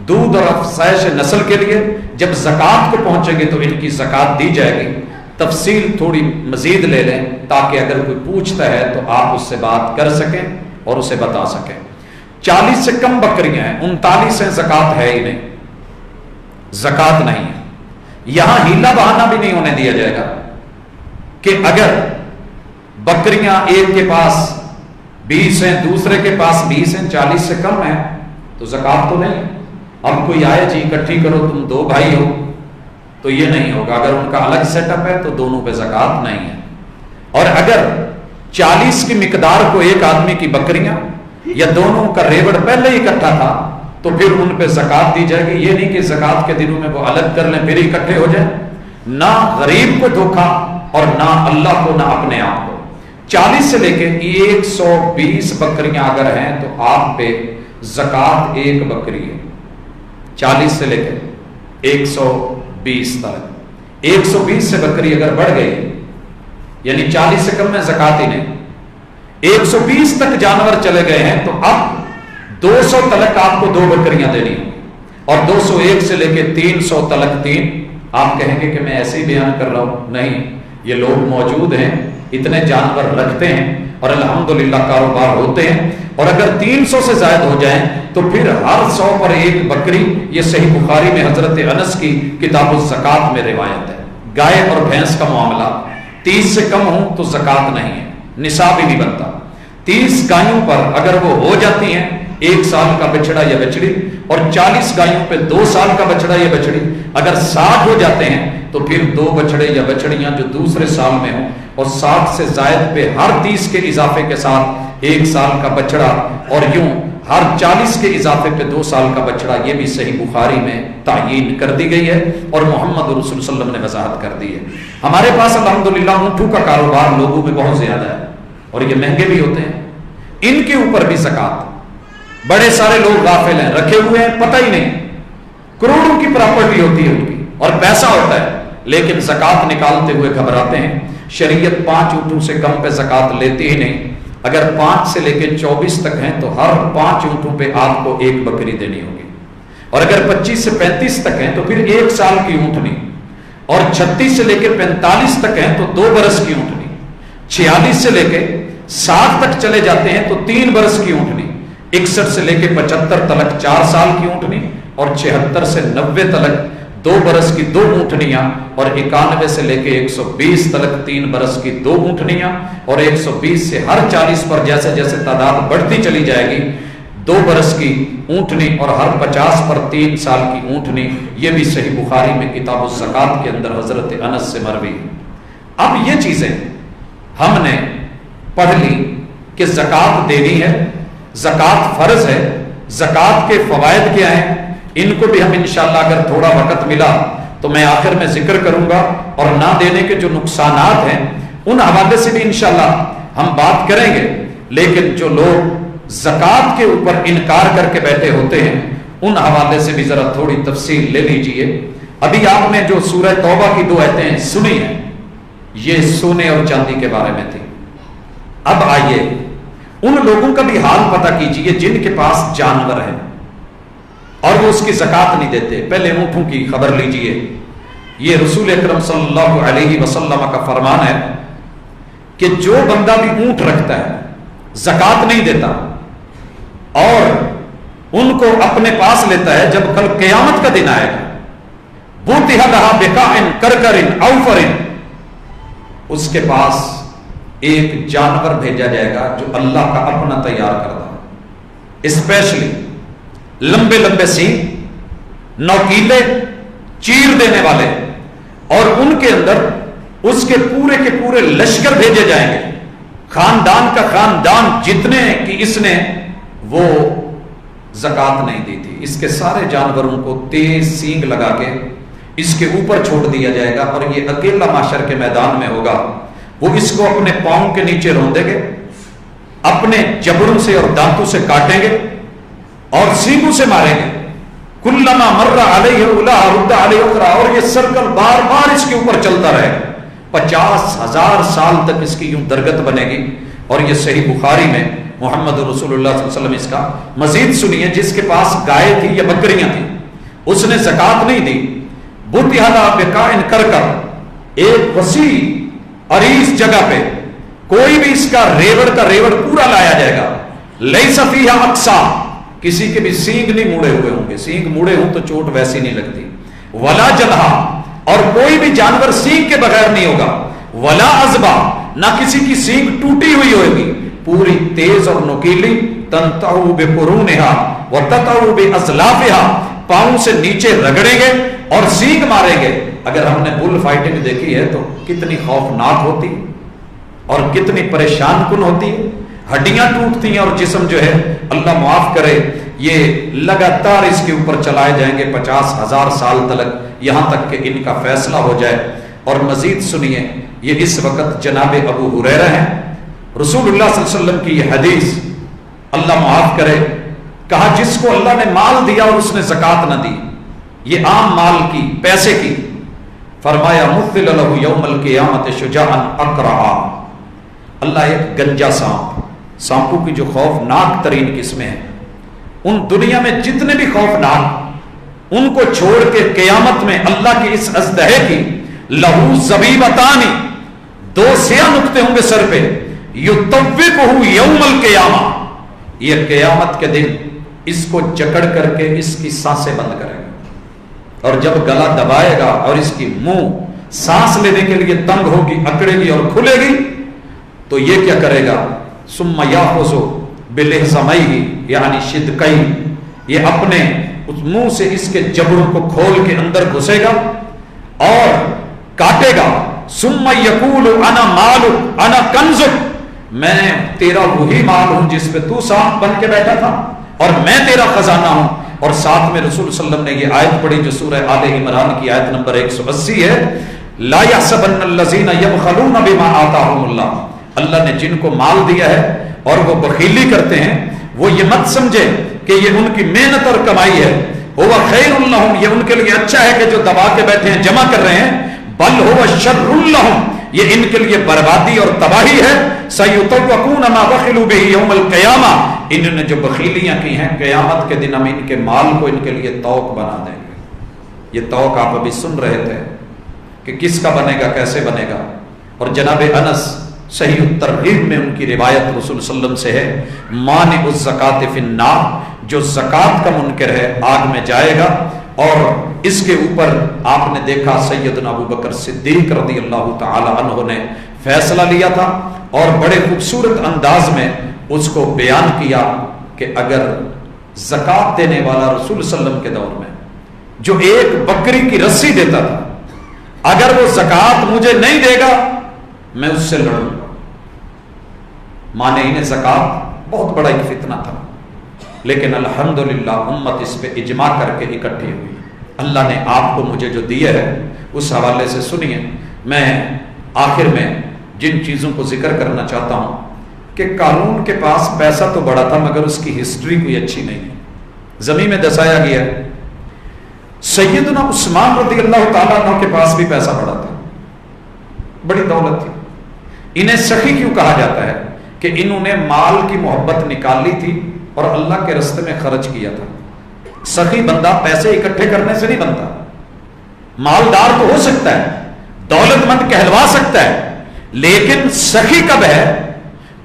دودھ اور افزائش نسل کے لیے جب زکات کو پہنچیں گے تو ان کی زکات دی جائے گی. تفصیل تھوڑی مزید لے لیں تاکہ اگر کوئی پوچھتا ہے تو آپ اس سے بات کر سکیں اور اسے بتا سکیں. 40 سے کم بکریاں ہیں, 39 ہیں, زکات ہے ہی نہیں, زکات نہیں ہے. یہاں ہیلا بہانہ بھی نہیں ہونے دیا جائے گا کہ اگر بکریاں ایک کے پاس 20 ہیں, دوسرے کے پاس 20 ہیں, 40 سے کم ہیں تو زکات تو نہیں. اب کوئی آئے جی اکٹھی کرو, تم 2 بھائی ہو, تو یہ نہیں ہوگا. اگر ان کا الگ سیٹ اپ ہے تو دونوں پہ زکات نہیں ہے. اور اگر 40 کی مقدار کو ایک آدمی کی بکریاں یا دونوں کا ریوڑ پہلے ہی اکٹھا تھا تو پھر ان پہ زکات دی جائے گی. یہ نہیں کہ زکات کے دنوں میں وہ الگ کر لیں پھر اکٹھے ہو جائیں. نہ غریب کو دھوکا اور نہ اللہ کو نہ اپنے آپ کو. 40 سے لے کے 120 بکریاں اگر ہیں تو آپ پہ زکات 1 بکری ہے. 40 سے لے کے 120 تک. 120 سے بکری اگر بڑھ گئی یعنی 40 سے کم میں زکات ہی نہیں. 120 تک جانور چلے گئے ہیں تو اب 200 تلک آپ کو 2 بکریاں دینی ہیں, اور 201 سے لے کے 300 تلک 3. آپ کہیں گے کہ میں ایسے ہی بیان کر رہا ہوں, نہیں, یہ لوگ موجود ہیں, اتنے جانور رکھتے ہیں اور الحمدللہ کاروبار ہوتے ہیں. اور اگر 300 سے زائد ہو جائیں تو پھر ہر 100 پر 1 بکری. یہ صحیح بخاری میں حضرت انس کی کتاب الزکات میں روایت ہے. گائے اور بھینس کا معاملہ 30 سے کم ہوں تو زکات نہیں ہے, نصاب ہی نہیں بنتا. 30 گایوں پر اگر وہ ہو جاتی ہیں 1 سال کا بچڑا یا بچڑی, اور 40 گایوں پہ 2 سال کا بچڑا یا بچڑی, اگر 60 ہو جاتے ہیں تو پھر 2 بچڑے یا بچڑیاں جو دوسرے سال میں ہوں, اور 60 سے زائد پہ ہر 30 کے اضافے کے ساتھ 1 سال کا بچڑا, اور یوں ہر 40 کے اضافے پہ 2 سال کا بچڑا. یہ بھی صحیح بخاری میں تعیین کر دی گئی ہے اور محمد رسول صلی اللہ علیہ وسلم نے وضاحت کر دی ہے. ہمارے پاس الحمدللہ اونٹوں کا کاروبار لوگوں میں بہت زیادہ ہے اور یہ مہنگے بھی ہوتے ہیں. ان کے اوپر بھی زکات, بڑے سارے لوگ غافل ہیں, رکھے ہوئے ہیں, پتہ ہی نہیں, کروڑوں کی پراپرٹی ہوتی ہے ان کی اور پیسہ ہوتا ہے, لیکن زکات نکالتے ہوئے گھبراتے ہیں. شریعت 5 اونٹوں سے کم پہ زکات لیتی ہی نہیں. اگر 5 سے لے کے 24 تک ہیں تو ہر 5 اونٹوں پہ آپ کو 1 بکری دینی ہوگی. اور اگر 25 سے 35 تک ہیں تو پھر 1 سال کی اونٹنی, اور 36 سے لے کے 45 تک ہیں تو 2 برس کی اونٹنی, 46 سے لے کے 60 تک چلے جاتے ہیں تو 3 برس کی اونٹنی, 61 سے لے کے 75 تلک 4 سال کی اونٹنی، اور 76 سے 90 تلک 2 برس کی 2 اونٹنیاں، اور 91 سے لے کے 120 تلک 3 برس کی 2 اونٹنیاں، اور 120 سے ہر 40 پر جیسے جیسے تعداد بڑھتی چلی جائے گی 2 برس کی اونٹنی، اور ہر 50 پر 3 سال کی اونٹنی۔ یہ بھی صحیح بخاری میں کتاب الزکوٰۃ کے اندر حضرت انس سے مروی۔ اب یہ چیزیں ہم نے پڑھ لی کہ زکوٰۃ دینی ہے، زکوٰۃ فرض ہے، زکوٰۃ کے فوائد کیا ہیں، ان کو بھی ہم انشاءاللہ اگر تھوڑا وقت ملا تو میں آخر میں ذکر کروں گا، اور نہ دینے کے جو نقصانات ہیں ان حوالے سے بھی انشاءاللہ ہم بات کریں گے۔ لیکن جو لوگ زکوٰۃ کے اوپر انکار کر کے بیٹھے ہوتے ہیں ان حوالے سے بھی ذرا تھوڑی تفصیل لے لیجئے۔ ابھی آپ نے جو سورہ توبہ کی 2 آیتیں سنی ہیں یہ سونے اور چاندی کے بارے میں تھی۔ اب آئیے ان لوگوں کا بھی حال پتہ کیجئے جن کے پاس جانور ہیں اور وہ اس کی زکوٰۃ نہیں دیتے۔ پہلے اونٹوں کی خبر لیجئے۔ یہ رسول اکرم صلی اللہ علیہ وسلم کا فرمان ہے کہ جو بندہ بھی اونٹ رکھتا ہے زکوٰۃ نہیں دیتا اور ان کو اپنے پاس لیتا ہے، جب کل قیامت کا دن آئے گا بُوتِحَ لَهَا بِقَاعٍ کَرْکَرٍ أَوْفَرٍ، اس کے پاس ایک جانور بھیجا جائے گا جو اللہ کا اپنا تیار کردہ، اسپیشلی لمبے لمبے سینگ، نوکیلے، چیر دینے والے، اور ان کے اندر اس کے پورے لشکر بھیجے جائیں گے، خاندان کا خاندان جتنے کہ اس نے وہ زکوٰۃ نہیں دی تھی، اس کے سارے جانوروں کو تیز سینگ لگا کے اس کے اوپر چھوڑ دیا جائے گا، اور یہ اکیلا معاشر کے میدان میں ہوگا۔ وہ اس کو اپنے پاؤں کے نیچے روندیں گے، اپنے جبڑوں سے اور دانتوں سے کاٹیں گے اور سینگوں سے ماریں گے۔ کلما مر علیہ اولا رد علیہ اخرى، اور یہ سرکل بار بار اس کے اوپر چلتا رہے گا، 50,000 سال تک اس کی یوں درگت بنے گی۔ اور یہ صحیح بخاری میں محمد رسول اللہ صلی اللہ علیہ وسلم اس کا مزید سنیے، جس کے پاس گائے تھی یا بکریاں تھیں اس نے زکوٰۃ نہیں دی، بُوتِحَ لَهَا بِقَاعٍ کَرْکَرٍ، ایک وسیع عریض جگہ پہ کوئی بھی اس کا ریوڑ پورا لایا جائے گا، لَيْسَ فِيهَا أَقْصَى، کسی کے بھی سینگ نہیں موڑے ہوئے ہوں گے، سینگ موڑے ہوں تو چوٹ ویسی نہیں لگتی، وَلَا جَلْحَا، اور کوئی بھی جانور سینگ کے بغیر نہیں ہوگا، وَلَا عَزْبَا، نہ کسی کی سینگ ٹوٹی ہوئی ہوگی، پوری تیز اور نوکیلی، تَنْتَعُ بِقُرُونِهَا وَتَتَعُ بِأَزْلَافِهَا، پاؤں سے نیچے رگڑیں گے اور سینگ ماریں گے۔ اگر ہم نے بل فائٹنگ دیکھی ہے تو کتنی خوفناک ہوتی اور کتنی پریشان کن ہوتی ہے، ہڈیاں ٹوٹتی ہیں اور جسم جو ہے اللہ معاف کرے یہ لگاتار اس کے اوپر چلائے جائیں گے 50,000 سال تک، یہاں تک کہ ان کا فیصلہ ہو جائے۔ اور مزید سنیے، یہ اس وقت جناب ابو ہریرہ ہیں، رسول اللہ صلی اللہ علیہ وسلم کی یہ حدیث، اللہ معاف کرے، کہا جس کو اللہ نے مال دیا اور اس نے زکوٰۃ نہ دی، یہ عام مال کی، پیسے کی، فرمایا مُثِّلَ لَهُ يَوْمَ الْقِيَامَةِ شُجَاعًا أَقْرَعًا، اللہ ایک گنجا سانپ، سانپوں کی جو خوفناک ترین قسمیں ہیں، ان دنیا میں جتنے بھی خوفناک، ان کو چھوڑ کے قیامت میں اللہ کے اس ازدہے کی لہو زبیبتانی، 2 سیاہ نقطے ہوں گے سر پہ، یطوقہ یوم القیامہ، یہ قیامت کے دن اس کو جکڑ کر کے اس کی سانسیں بند کرے گا، اور جب گلا دبائے گا اور اس کی منہ سانس لینے کے لیے تنگ ہوگی، اکڑے گی اور کھلے گی، تو یہ کیا کرے گا، ثم یاخذ بلحظمیہ یعنی شدقین، یہ اپنے اس منہ سے اس کے جبڑوں کو کھول کے اندر گھسے گا اور کاٹے گا، ثم یقول انا مالک انا کنزک، میں تیرا وہی مال ہوں جس پہ تو سانپ بن کے بیٹھا تھا اور میں تیرا خزانہ ہوں۔ اور ساتھ میں رسول صلی اللہ علیہ وسلم نے یہ آیت پڑھی جو سورہ آل عمران کی آیت نمبر 180 ہے، لا يحسبن الذين يبخلون بما آتاهم اللہ، اللہ نے جن کو مال دیا ہے اور وہ بخیلی کرتے ہیں وہ یہ مت سمجھے کہ یہ ان کی محنت اور کمائی ہے، هو خیر لهم، یہ ان کے لیے اچھا ہے کہ جو دبا کے بیٹھے ہیں جمع کر رہے ہیں، بل هو شر لهم، یہ ان کے لیے بربادی اور تباہی ہے، سیطوقون ما بخلوا به یوم القیامہ، انہوں نے جو بخیلیاں کی ہیں قیامت کے دن ہم ان کے مال کو ان کے لیے توق بنا دیں گے۔ یہ توق آپ ابھی سن رہے تھے کہ کس کا بنے گا، کیسے بنے گا۔ اور جناب انس صحیح الترغیب میں ان کی روایت رسول صلی اللہ علیہ وسلم سے ہے، مانع الزکات فی النار، جو زکات کا منکر ہے آگ میں جائے گا۔ اور اس کے اوپر آپ نے دیکھا سیدنا ابو بکر صدیق رضی اللہ تعالی عنہ نے فیصلہ لیا تھا اور بڑے خوبصورت انداز میں اس کو بیان کیا کہ اگر زکات دینے والا رسول صلی اللہ علیہ وسلم کے دور میں جو ایک بکری کی رسی دیتا تھا، اگر وہ زکات مجھے نہیں دے گا میں اس سے لڑوں گا۔ مانعین زکات بہت بڑا ایک فتنہ تھا، لیکن الحمدللہ امت اس پہ اجماع کر کے اکٹھی ہوئی۔ اللہ نے آپ کو مجھے جو دیا ہے اس حوالے سے سنیے، میں آخر میں جن چیزوں کو ذکر کرنا چاہتا ہوں کہ قارون کے پاس پیسہ تو بڑا تھا مگر اس کی ہسٹری کوئی اچھی نہیں ہے، زمین میں دسایا گیا ہے۔ سیدنا عثمان رضی اللہ تعالیٰ عنہ کے پاس بھی پیسہ بڑا تھا، بڑی دولت تھی۔ انہیں سخی کیوں کہا جاتا ہے؟ کہ انہوں نے مال کی محبت نکال لی تھی اور اللہ کے راستے میں خرچ کیا تھا۔ سخی بندہ پیسے اکٹھے کرنے سے نہیں بنتا، مالدار تو ہو سکتا ہے، دولت مند کہلوا سکتا ہے، لیکن سخی کب ہے؟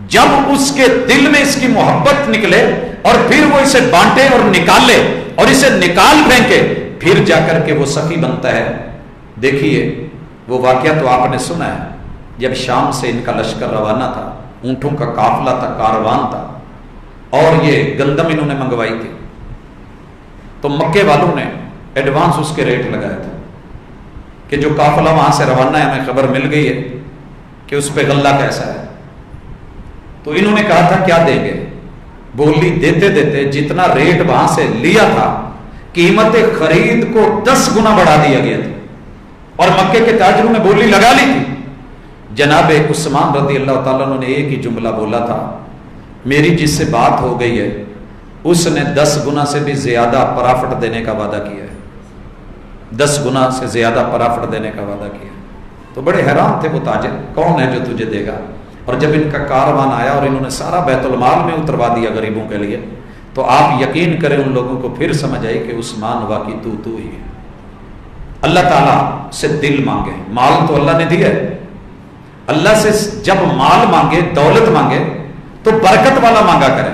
جب اس کے دل میں اس کی محبت نکلے اور پھر وہ اسے بانٹے اور نکالے اور اسے نکال پھینکے، پھر جا کر کے وہ سخی بنتا ہے۔ دیکھیے وہ واقعہ تو آپ نے سنا ہے، جب شام سے ان کا لشکر روانہ تھا، اونٹوں کا قافلہ تھا، کاروان تھا، اور یہ گندم انہوں نے منگوائی تھی، تو مکے والوں نے ایڈوانس اس کے ریٹ لگایا تھا کہ جو قافلہ وہاں سے روانہ ہے ہمیں خبر مل گئی ہے کہ اس پہ غلہ کیسا ہے۔ تو انہوں نے کہا تھا کیا دیں گے؟ بولی دیتے دیتے جتنا ریٹ وہاں سے لیا تھا قیمت خرید کو 10 گنا بڑھا دیا گیا تھا، اور مکے کے تاجروں نے بولی لگا لی تھی۔ جناب عثمان رضی اللہ تعالیٰ عنہ نے ایک ہی جملہ بولا تھا، میری جس سے بات ہو گئی ہے اس نے 10 گنا سے بھی زیادہ پرافٹ دینے کا وعدہ کیا ہے، 10 گنا سے زیادہ پرافٹ دینے کا وعدہ کیا۔ تو بڑے حیران تھے وہ تاجر، کون ہے جو تجھے دے گا؟ اور جب ان کا کاروان آیا اور انہوں نے سارا بیت المال میں اتروا دیا غریبوں کے لیے، تو آپ یقین کریں ان لوگوں کو پھر سمجھ آئی کہ عثمان واقعی تو ہی ہے۔ اللہ تعالیٰ سے دل مانگے، مال تو اللہ نے دیا ہے، اللہ سے جب مال مانگے، دولت مانگے تو برکت والا مانگا کریں۔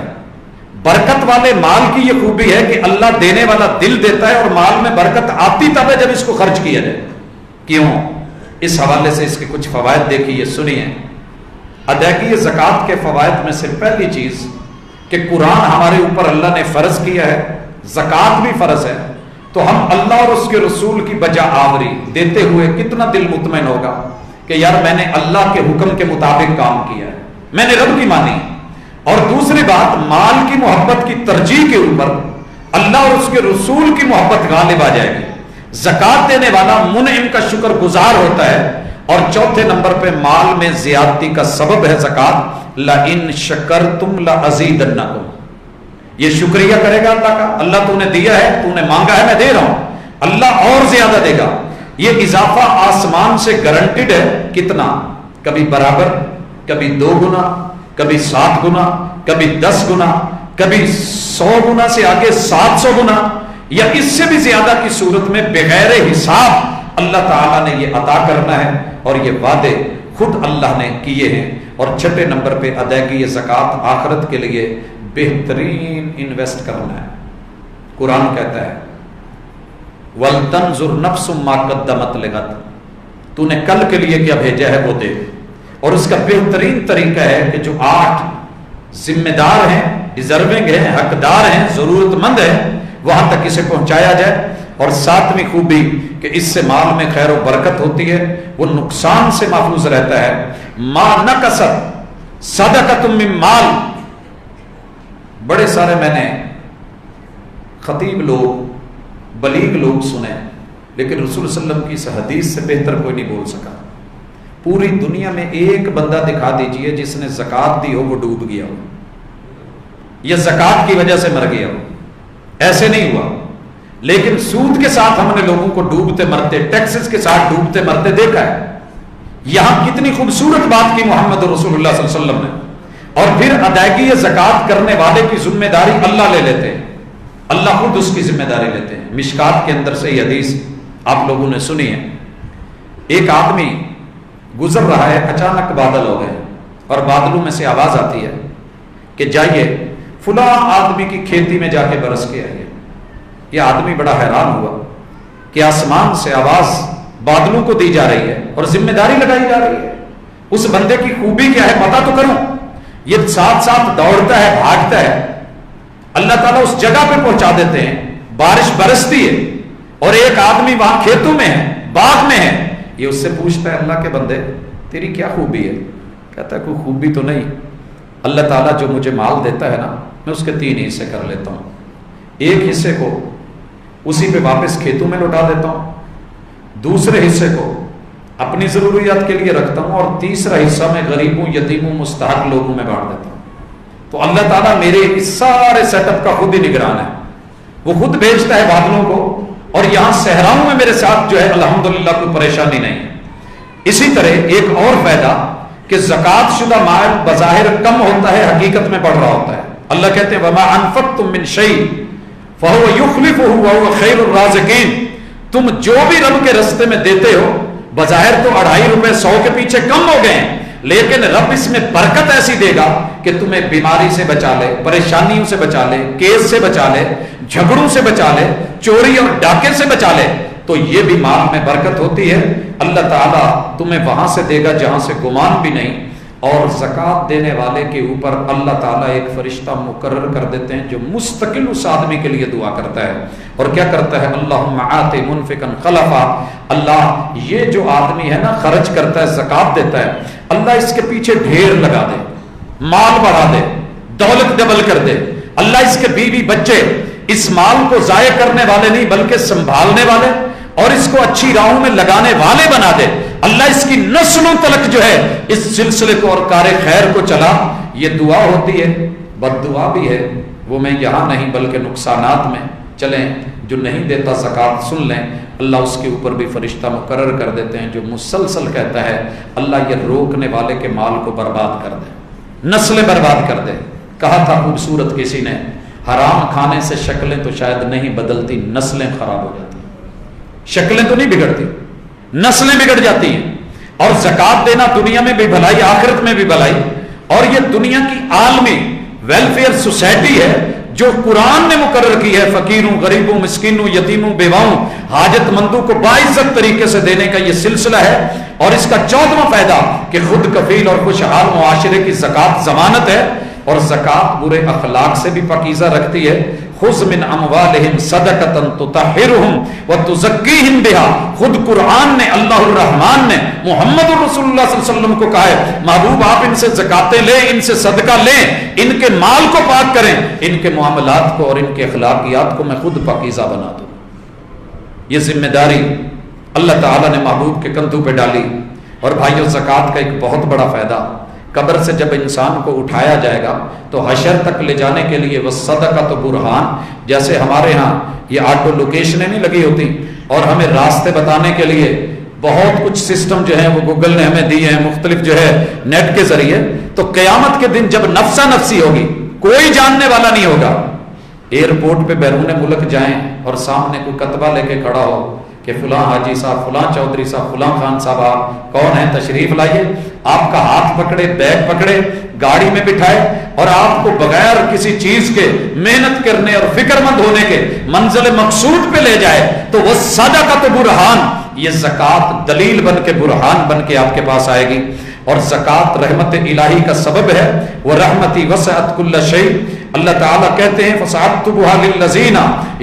برکت والے مال کی یہ خوبی ہے کہ اللہ دینے والا دل دیتا ہے، اور مال میں برکت آتی تب ہے جب اس کو خرچ کیا جائے۔ کیوں؟ اس حوالے سے اس کے کچھ فوائد دیکھیے، سنیے۔ ادائیگی زکوٰۃ کے فوائد میں سے پہلی چیز کہ قرآن ہمارے اوپر اللہ نے فرض کیا ہے، زکوٰۃ بھی فرض ہے، تو ہم اللہ اور اس کے رسول کی بجا آوری دیتے ہوئے کتنا دل مطمئن ہوگا کہ یار میں نے اللہ کے حکم کے مطابق کام کیا ہے، میں نے رب کی مانی۔ اور دوسری بات، مال کی محبت کی ترجیح کے اوپر اللہ اور اس کے رسول کی محبت غالب آ جائے گی۔ زکوٰۃ دینے والا منعم کا شکر گزار ہوتا ہے۔ اور چوتھے نمبر پہ مال میں زیادتی کا سبب ہے زکوٰۃ، لَإِن شَكَرْتُمْ لَأَزِيدَنَّكُمْ، یہ شکریہ کرے گا اللہ کا، اللہ تو نے دیا ہے، تو نے مانگا ہے، میں دے رہا ہوں، اللہ اور زیادہ دے گا۔ یہ اضافہ آسمان سے گارنٹیڈ ہے، کتنا؟ کبھی برابر، کبھی 2 گنا، کبھی 7 گنا، کبھی 10 گنا، کبھی 100 گنا سے آگے 700 گنا، یا اس سے بھی زیادہ کی صورت میں بغیر حساب اللہ تعالیٰ نے یہ عطا کرنا ہے، اور یہ وعدے خود اللہ نے کیے ہیں۔ اور چھٹے نمبر پہ ادائیگی زکوٰۃ آخرت کے لیے بہترین انویسٹ کرنا ہے۔ قرآن کہتا ہے وَلْتَنْظُرْ نَفْسٌ مَا قَدَّمَتْ لِغَدٍ، تو نے کل کے لیے کیا بھیجا ہے وہ دے۔ اور اس کا بہترین طریقہ ہے کہ جو 8 ذمہ دار ہیں، ڈیزرونگ ہیں، حقدار ہیں، ضرورت مند ہیں، وہاں تک اسے پہنچایا جائے۔ اور 7ویں خوبی کہ اس سے مال میں خیر و برکت ہوتی ہے، وہ نقصان سے محفوظ رہتا ہے۔ ما نقصت صدقۃ من مال، بڑے سارے میں نے خطیب لوگ، بلیغ لوگ سنے، لیکن رسول صلی اللہ علیہ وسلم کی اس حدیث سے بہتر کوئی نہیں بول سکا۔ پوری دنیا میں ایک بندہ دکھا دیجئے جس نے زکوٰۃ دی ہو وہ ڈوب گیا ہو یا زکوٰۃ کی وجہ سے مر گیا ہو، ایسے نہیں ہوا۔ لیکن سود کے ساتھ ہم نے لوگوں کو ڈوبتے مرتے، ٹیکسز کے ساتھ ڈوبتے مرتے دیکھا ہے۔ یہاں کتنی خوبصورت بات کی محمد رسول اللہ صلی اللہ علیہ وسلم نے۔ اور پھر ادائیگی زکوٰۃ کرنے والے کی ذمہ داری اللہ لے لیتے ہیں، اللہ خود اس کی ذمہ داری لیتے ہیں۔ مشکات کے اندر سے یہ حدیث آپ لوگوں نے سنی ہے۔ ایک آدمی گزر رہا ہے، اچانک بادل ہو گئے، اور بادلوں میں سے آواز آتی ہے کہ جائیے فلاں آدمی کی کھیتی میں جا کے برس کے آئیے. یہ آدمی بڑا حیران ہوا کہ آسمان سے آواز بادلوں کو دی جا رہی ہے اور ذمہ داری لگائی جا رہی ہے. اس بندے کی خوبی کیا ہے پتا تو کروں. یہ ساتھ ساتھ دوڑتا ہے، بھاگتا ہے، اللہ تعالیٰ اس جگہ پہ پہنچا دیتے ہیں، بارش برستی ہے اور ایک آدمی وہاں کھیتوں میں ہے، باغ میں ہے. یہ اس سے پوچھتا ہے اللہ کے بندے تیری کیا خوبی ہے؟ کہتا ہے کوئی خوبی تو نہیں، اللہ تعالیٰ جو مجھے مال دیتا ہے نا میں اس کے 3 حصے کر لیتا ہوں. ایک حصے کو اسی پہ واپس کھیتوں میں لوٹا دیتا ہوں، دوسرے حصے کو اپنی ضروریات کے لیے رکھتا ہوں، اور تیسرا حصہ میں غریبوں، یتیموں، مستحق لوگوں میں بانٹ دیتا ہوں. تو اللہ تعالیٰ میرے اس سارے سیٹ اپ کا خود ہی نگران ہے. وہ خود بھیجتا ہے بادلوں کو، اور یہاں صحراؤں میں میرے ساتھ جو ہے الحمدللہ کوئی پریشانی نہیں ہے. اسی طرح ایک اور فائدہ کہ زکوٰۃ شدہ مال بظاہر کم ہوتا ہے، حقیقت میں بڑھ رہا ہوتا ہے. اللہ کہتے ہیں وَمَا أَنفَقْتُم مِّن شَيْءٍ فَهُوَ يُخْلِفُهُ وَهُوَ خَيْرُ الرَّازِقِينَ. تم جو بھی رب کے رستے میں دیتے ہو، بظاہر تو 2.5 روپے 100 کے پیچھے کم ہو گئے ہیں، لیکن رب اس میں برکت ایسی دے گا کہ تمہیں بیماری سے بچا لے، پریشانیوں سے بچا لے، کیس سے بچا لے، جھگڑوں سے بچا لے، چوری اور ڈاکے سے بچا لے. تو یہ بھی مال میں برکت ہوتی ہے. اللہ تعالیٰ تمہیں وہاں سے دے گا جہاں سے گمان بھی نہیں. اور زکوٰۃ دینے والے کے اوپر اللہ تعالیٰ ایک فرشتہ مقرر کر دیتے ہیں جو مستقل اس آدمی کے لیے دعا کرتا ہے. اور کیا کرتا ہے؟ اللہم آت منفقا خلفا. اللہ یہ جو آدمی ہے نا خرچ کرتا ہے، زکوٰۃ دیتا ہے، اللہ اس کے پیچھے ڈھیر لگا دے، مال بڑھا دے، دولت ڈبل کر دے. اللہ اس کے بیوی بچے اس مال کو ضائع کرنے والے نہیں بلکہ سنبھالنے والے اور اس کو اچھی راہوں میں لگانے والے بنا دے. اللہ اس کی نسلوں تلک جو ہے اس سلسلے کو اور کار خیر کو چلا. یہ دعا ہوتی ہے. بد دعا بھی ہے، وہ میں یہاں نہیں بلکہ نقصانات میں. چلیں جو نہیں دیتا زکوٰۃ سن لیں، اللہ اس کے اوپر بھی فرشتہ مقرر کر دیتے ہیں جو مسلسل کہتا ہے اللہ یہ روکنے والے کے مال کو برباد کر دے، نسلیں برباد کر دے. کہا تھا خوبصورت کسی نے، حرام کھانے سے شکلیں تو شاید نہیں بدلتی، نسلیں خراب ہو جاتی. شکلیں تو نہیں بگڑتی، نسلیں بگڑ جاتی ہیں. اور زکوٰۃ دینا دنیا میں بھی بھلائی، آخرت میں بھی بھلائی. اور یہ دنیا کی عالمی ویلفیئر سوسائٹی ہے جو قرآن نے مقرر کی ہے. فقیروں، غریبوں، مسکینوں، یتیموں، بیواؤں، حاجت مندوں کو باعزت طریقے سے دینے کا یہ سلسلہ ہے. اور اس کا 14واں فائدہ کہ خود کفیل اور خوشحال معاشرے کی زکوٰۃ ضمانت ہے. اور زکوٰۃ برے اخلاق سے بھی پاکیزہ رکھتی ہے. خذ من اموالہم صدقۃ تطہرہم وتزکیہم بہا. خود قرآن نے، اللہ الرحمن نے محمد رسول اللہ صلی اللہ علیہ وسلم کو کہا ہے محبوب آپ ان سے زکاتیں لیں، ان سے صدقہ لیں، ان کے مال کو پاک کریں، ان کے معاملات کو اور ان کے اخلاقیات کو میں خود پاکیزہ بنا دوں. یہ ذمہ داری اللہ تعالیٰ نے محبوب کے کندھوں پہ ڈالی. اور بھائیو زکوٰۃ کا ایک بہت بڑا فائدہ، قبر سے جب انسان کو اٹھایا جائے گا تو حشر تک لے جانے کے لیے وہ صدقہ تو برہان، جیسے ہمارے ہاں یہ آٹو لوکیشنیں نہیں لگی ہوتی اور ہمیں راستے بتانے کے لیے بہت کچھ سسٹم جو ہے وہ گوگل نے ہمیں دیے ہیں مختلف جو ہے نیٹ کے ذریعے. تو قیامت کے دن جب نفسا نفسی ہوگی، کوئی جاننے والا نہیں ہوگا. ایئرپورٹ پہ بیرون ملک جائیں اور سامنے کوئی کتبہ لے کے کھڑا ہو کہ فلاں حاجی صاحب، فلاں چودھری صاحب، فلاں خان صاحب آپ کون ہیں، تشریف لائیے. آپ کا ہاتھ پکڑے، بیگ پکڑے، گاڑی میں بٹھائے اور آپ کو بغیر کسی چیز کے محنت کرنے اور فکر مند ہونے کے منزل مقصود پہ لے جائے تو وہ صدقۃ برہان، یہ زکوٰۃ دلیل بن کے، برہان بن کے آپ کے پاس آئے گی. اور زکوٰۃ رحمت الہی کا سبب ہے. وہ رحمتی وسعت کل شیء. اللہ تعالیٰ کہتے ہیں فَسَأَكْتُبُهَا لِلَّذِينَ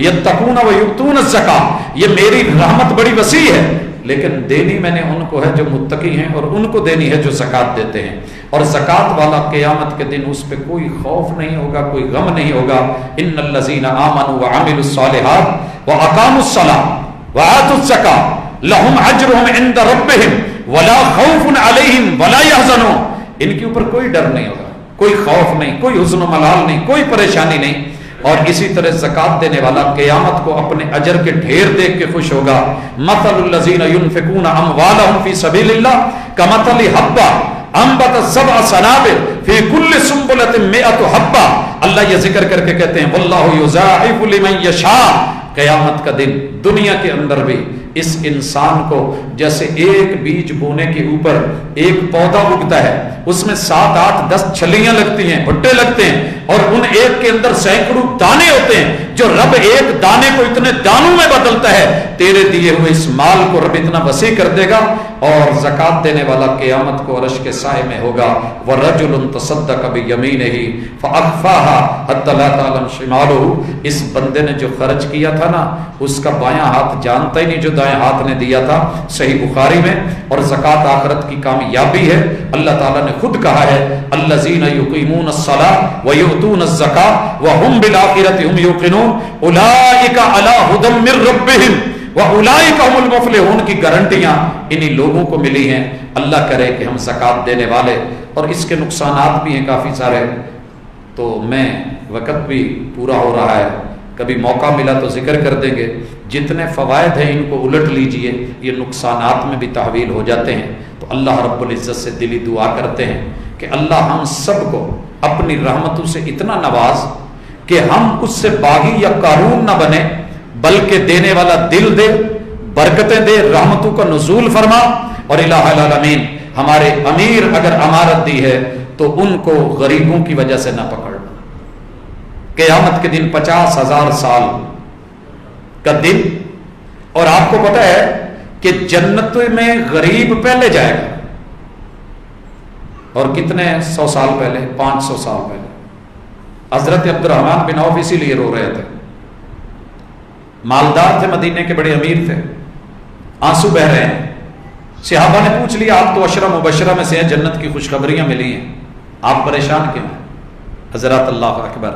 يَتَّقُونَ وَيُؤْتُونَ الزَّكَاةَ. یہ میری رحمت بڑی وسیع ہے لیکن دینی میں نے ان کو ہے جو متقی ہیں اور ان کو دینی ہے جو زکوٰۃ دیتے ہیں. اور زکوٰۃ والا قیامت کے دن اس پہ کوئی خوف نہیں ہوگا، کوئی غم نہیں ہوگا. ان الذین آمنوا وعملوا الصالحات واقاموا الصلاۃ وآتوا الزکاۃ لہم اجرہم عند ربہم ولا خوف علیہم ولا یحزنون. ان کے اوپر کوئی ڈر نہیں ہوگا، کوئی خوف نہیں، کوئی حزن و ملال نہیں، کوئی پریشانی نہیں. اور اسی طرح زکوٰۃ دینے والا قیامت کو اپنے اجر کے ڈھیر دیکھ کے خوش ہوگا. مثل الذین ينفقون اموالهم فی سبیل اللہ کمثل حبۃ انبتت سبع سنابل فی کل سنبلۃ مئۃ حبۃ. اللہ یہ ذکر کر کے کہتے ہیں واللہ یضاعف لمن یشاء. قیامت کا دن دنیا کے اندر بھی اس انسان کو جیسے ایک بیج بونے کے اوپر ایک پودا اگتا ہے، اس میں 7 8 10 چھلیاں لگتی ہیں، بھٹے لگتے ہیں، اور ان ایک کے اندر سینکڑوں دانے ہوتے ہیں، جو رب ایک دانے کو اتنے دانوں میں بدلتا ہے، تیرے دیے ہوئے اس مال کو رب اتنا وسیع کر دے گا، اور زکات دینے والا قیامت کو عرش کے سائے میں ہوگا۔ وَرَجُلٌ تَصَدَّقَ بِيَمِينِهِ فَأَخْفَاهَا حَتَّى لَا تَعْلَمَ شِمَالُهُ، اس بندے نے جو خرچ کیا تھا نا، اس کا بایاں ہاتھ جانتا ہی نہیں جو دائیں ہاتھ نے دیا تھا، صحیح بخاری میں۔ اور زکات آخرت کی کامیابی ہے، اللہ تعالیٰ نے خود کہا ہے الَّذِينَ يُقِيمُونَ الصَّلَاةَ وَيُؤْتُونَ الزَّكَاةَ وَهُمْ بِالْآخِرَةِ هُمْ يُوقِنُونَ أُولَٰئِكَ عَلَىٰ هُدًى مِّن رَّبِّهِمْ وَأُولَٰئِكَ هُمُ الْمُفْلِحُونَ کی گارنٹیاں انہی لوگوں کو ملی ہیں۔ اللہ کرے کہ ہم زکات دینے والے، اور اس کے نقصانات بھی ہیں کافی سارے، تو میں وقت بھی پورا ہو رہا ہے، کبھی موقع ملا تو ذکر کر دیں گے۔ جتنے فوائد ہیں ان کو الٹ لیجئے، یہ نقصانات میں بھی تحویل ہو جاتے ہیں۔ تو اللہ رب العزت سے دلی دعا کرتے ہیں کہ اللہ ہم سب کو اپنی رحمتوں سے اتنا نواز کہ ہم اس سے باغی یا قارون نہ بنے، بلکہ دینے والا دل دے، برکتیں دے، رحمتوں کا نزول فرما۔ اور الہ العالمین ہمارے امیر اگر امارت دی ہے تو ان کو غریبوں کی وجہ سے نہ پکڑ۔ قیامت کے دن 50,000 سال کا دن، اور آپ کو پتہ ہے کہ جنت میں غریب پہلے جائے گا، اور کتنے 100 سال پہلے، 500 سال پہلے حضرت عبد الرحمن بن عوف اسی لیے رو رہے تھے، مالدار تھے، مدینے کے بڑے امیر تھے، آنسو بہ رہے ہیں۔ صحابہ نے پوچھ لیا آپ تو عشرہ مبشرہ میں سے ہیں، جنت کی خوشخبریاں ملی ہیں، آپ پریشان کیوں ہیں؟ حضرات اللہ اکبر،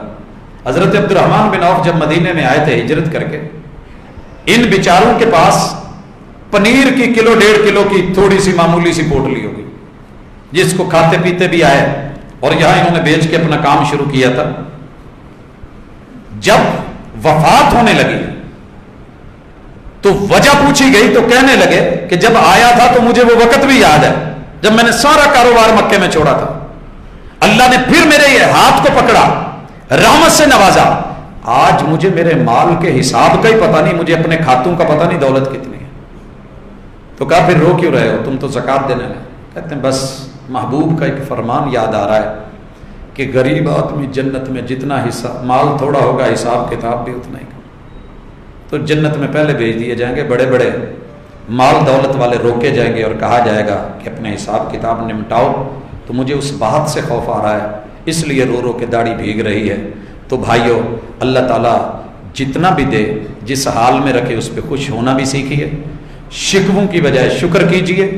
حضرت عبد الرحمن بن عوف جب مدینے میں آئے تھے ہجرت کر کے، ان بیچاروں کے پاس پنیر کی 1.5 کلو کی تھوڑی سی معمولی سی پوٹلی ہوگی، جس کو کھاتے پیتے بھی آئے، اور یہاں انہوں نے بیچ کے اپنا کام شروع کیا تھا۔ جب وفات ہونے لگی تو وجہ پوچھی گئی تو کہنے لگے کہ جب آیا تھا تو مجھے وہ وقت بھی یاد ہے جب میں نے سارا کاروبار مکے میں چھوڑا تھا، اللہ نے پھر میرے یہ ہاتھ کو پکڑا، رحمت سے نوازا، آج مجھے میرے مال کے حساب کا ہی پتہ نہیں، مجھے اپنے کھاتوں کا پتہ نہیں دولت کتنی ہے۔ تو کہا پھر رو کیوں رہے ہو، تم تو زکات دینے لگے۔ کہتے ہیں بس محبوب کا ایک فرمان یاد آ رہا ہے کہ غریب آدمی جنت میں جتنا حصہ، مال تھوڑا ہوگا حساب کتاب بھی اتنا ہی، تو جنت میں پہلے بھیج دیے جائیں گے، بڑے بڑے مال دولت والے روکے جائیں گے اور کہا جائے گا کہ اپنے حساب کتاب نمٹاؤ۔ تو مجھے اس بات سے خوف آ رہا ہے، اس لیے رو رو کے داڑھی بھیگ رہی ہے۔ تو بھائیو، اللہ تعالیٰ جتنا بھی دے، جس حال میں رکھے اس پہ خوش ہونا بھی سیکھیے، شکووں کی بجائے شکر کیجئے۔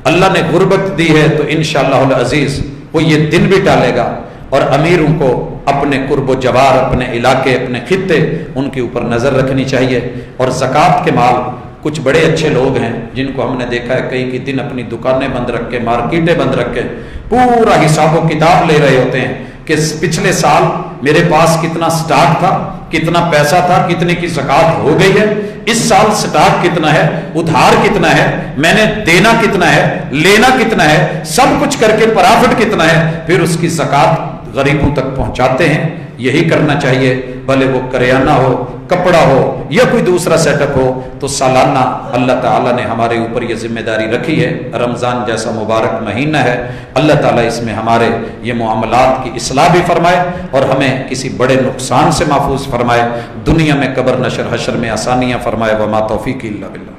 اللہ نے غربت دی ہے تو انشاءاللہ العزیز وہ یہ دن بھی ٹالے گا، اور امیروں کو اپنے قرب و جوار، اپنے علاقے، اپنے خطے، ان کے اوپر نظر رکھنی چاہیے۔ اور زکوٰۃ کے مال، کچھ بڑے اچھے لوگ ہیں جن کو ہم نے دیکھا ہے کئی کے دن اپنی دکانیں بند رکھ کے، مارکیٹیں بند رکھ کے پورا حساب و کتاب لے رہے ہوتے ہیں کہ پچھلے سال میرے پاس کتنا سٹاک تھا، کتنا پیسہ تھا، کتنے کی زکوٰۃ ہو گئی ہے، اس سال سٹاک کتنا ہے، ادھار کتنا ہے، میں نے دینا کتنا ہے، لینا کتنا ہے، سب کچھ کر کے پرافٹ کتنا ہے، پھر اس کی زکوٰۃ غریبوں تک پہنچاتے ہیں۔ یہی کرنا چاہیے، بھلے وہ کریانہ ہو، کپڑا ہو یا کوئی دوسرا سیٹ اپ ہو۔ تو سالانہ اللہ تعالیٰ نے ہمارے اوپر یہ ذمہ داری رکھی ہے، رمضان جیسا مبارک مہینہ ہے، اللہ تعالیٰ اس میں ہمارے یہ معاملات کی اصلاح بھی فرمائے اور ہمیں کسی بڑے نقصان سے محفوظ فرمائے، دنیا میں قبر نشر حشر میں آسانیاں فرمائے۔ وما توفیقی الا باللہ۔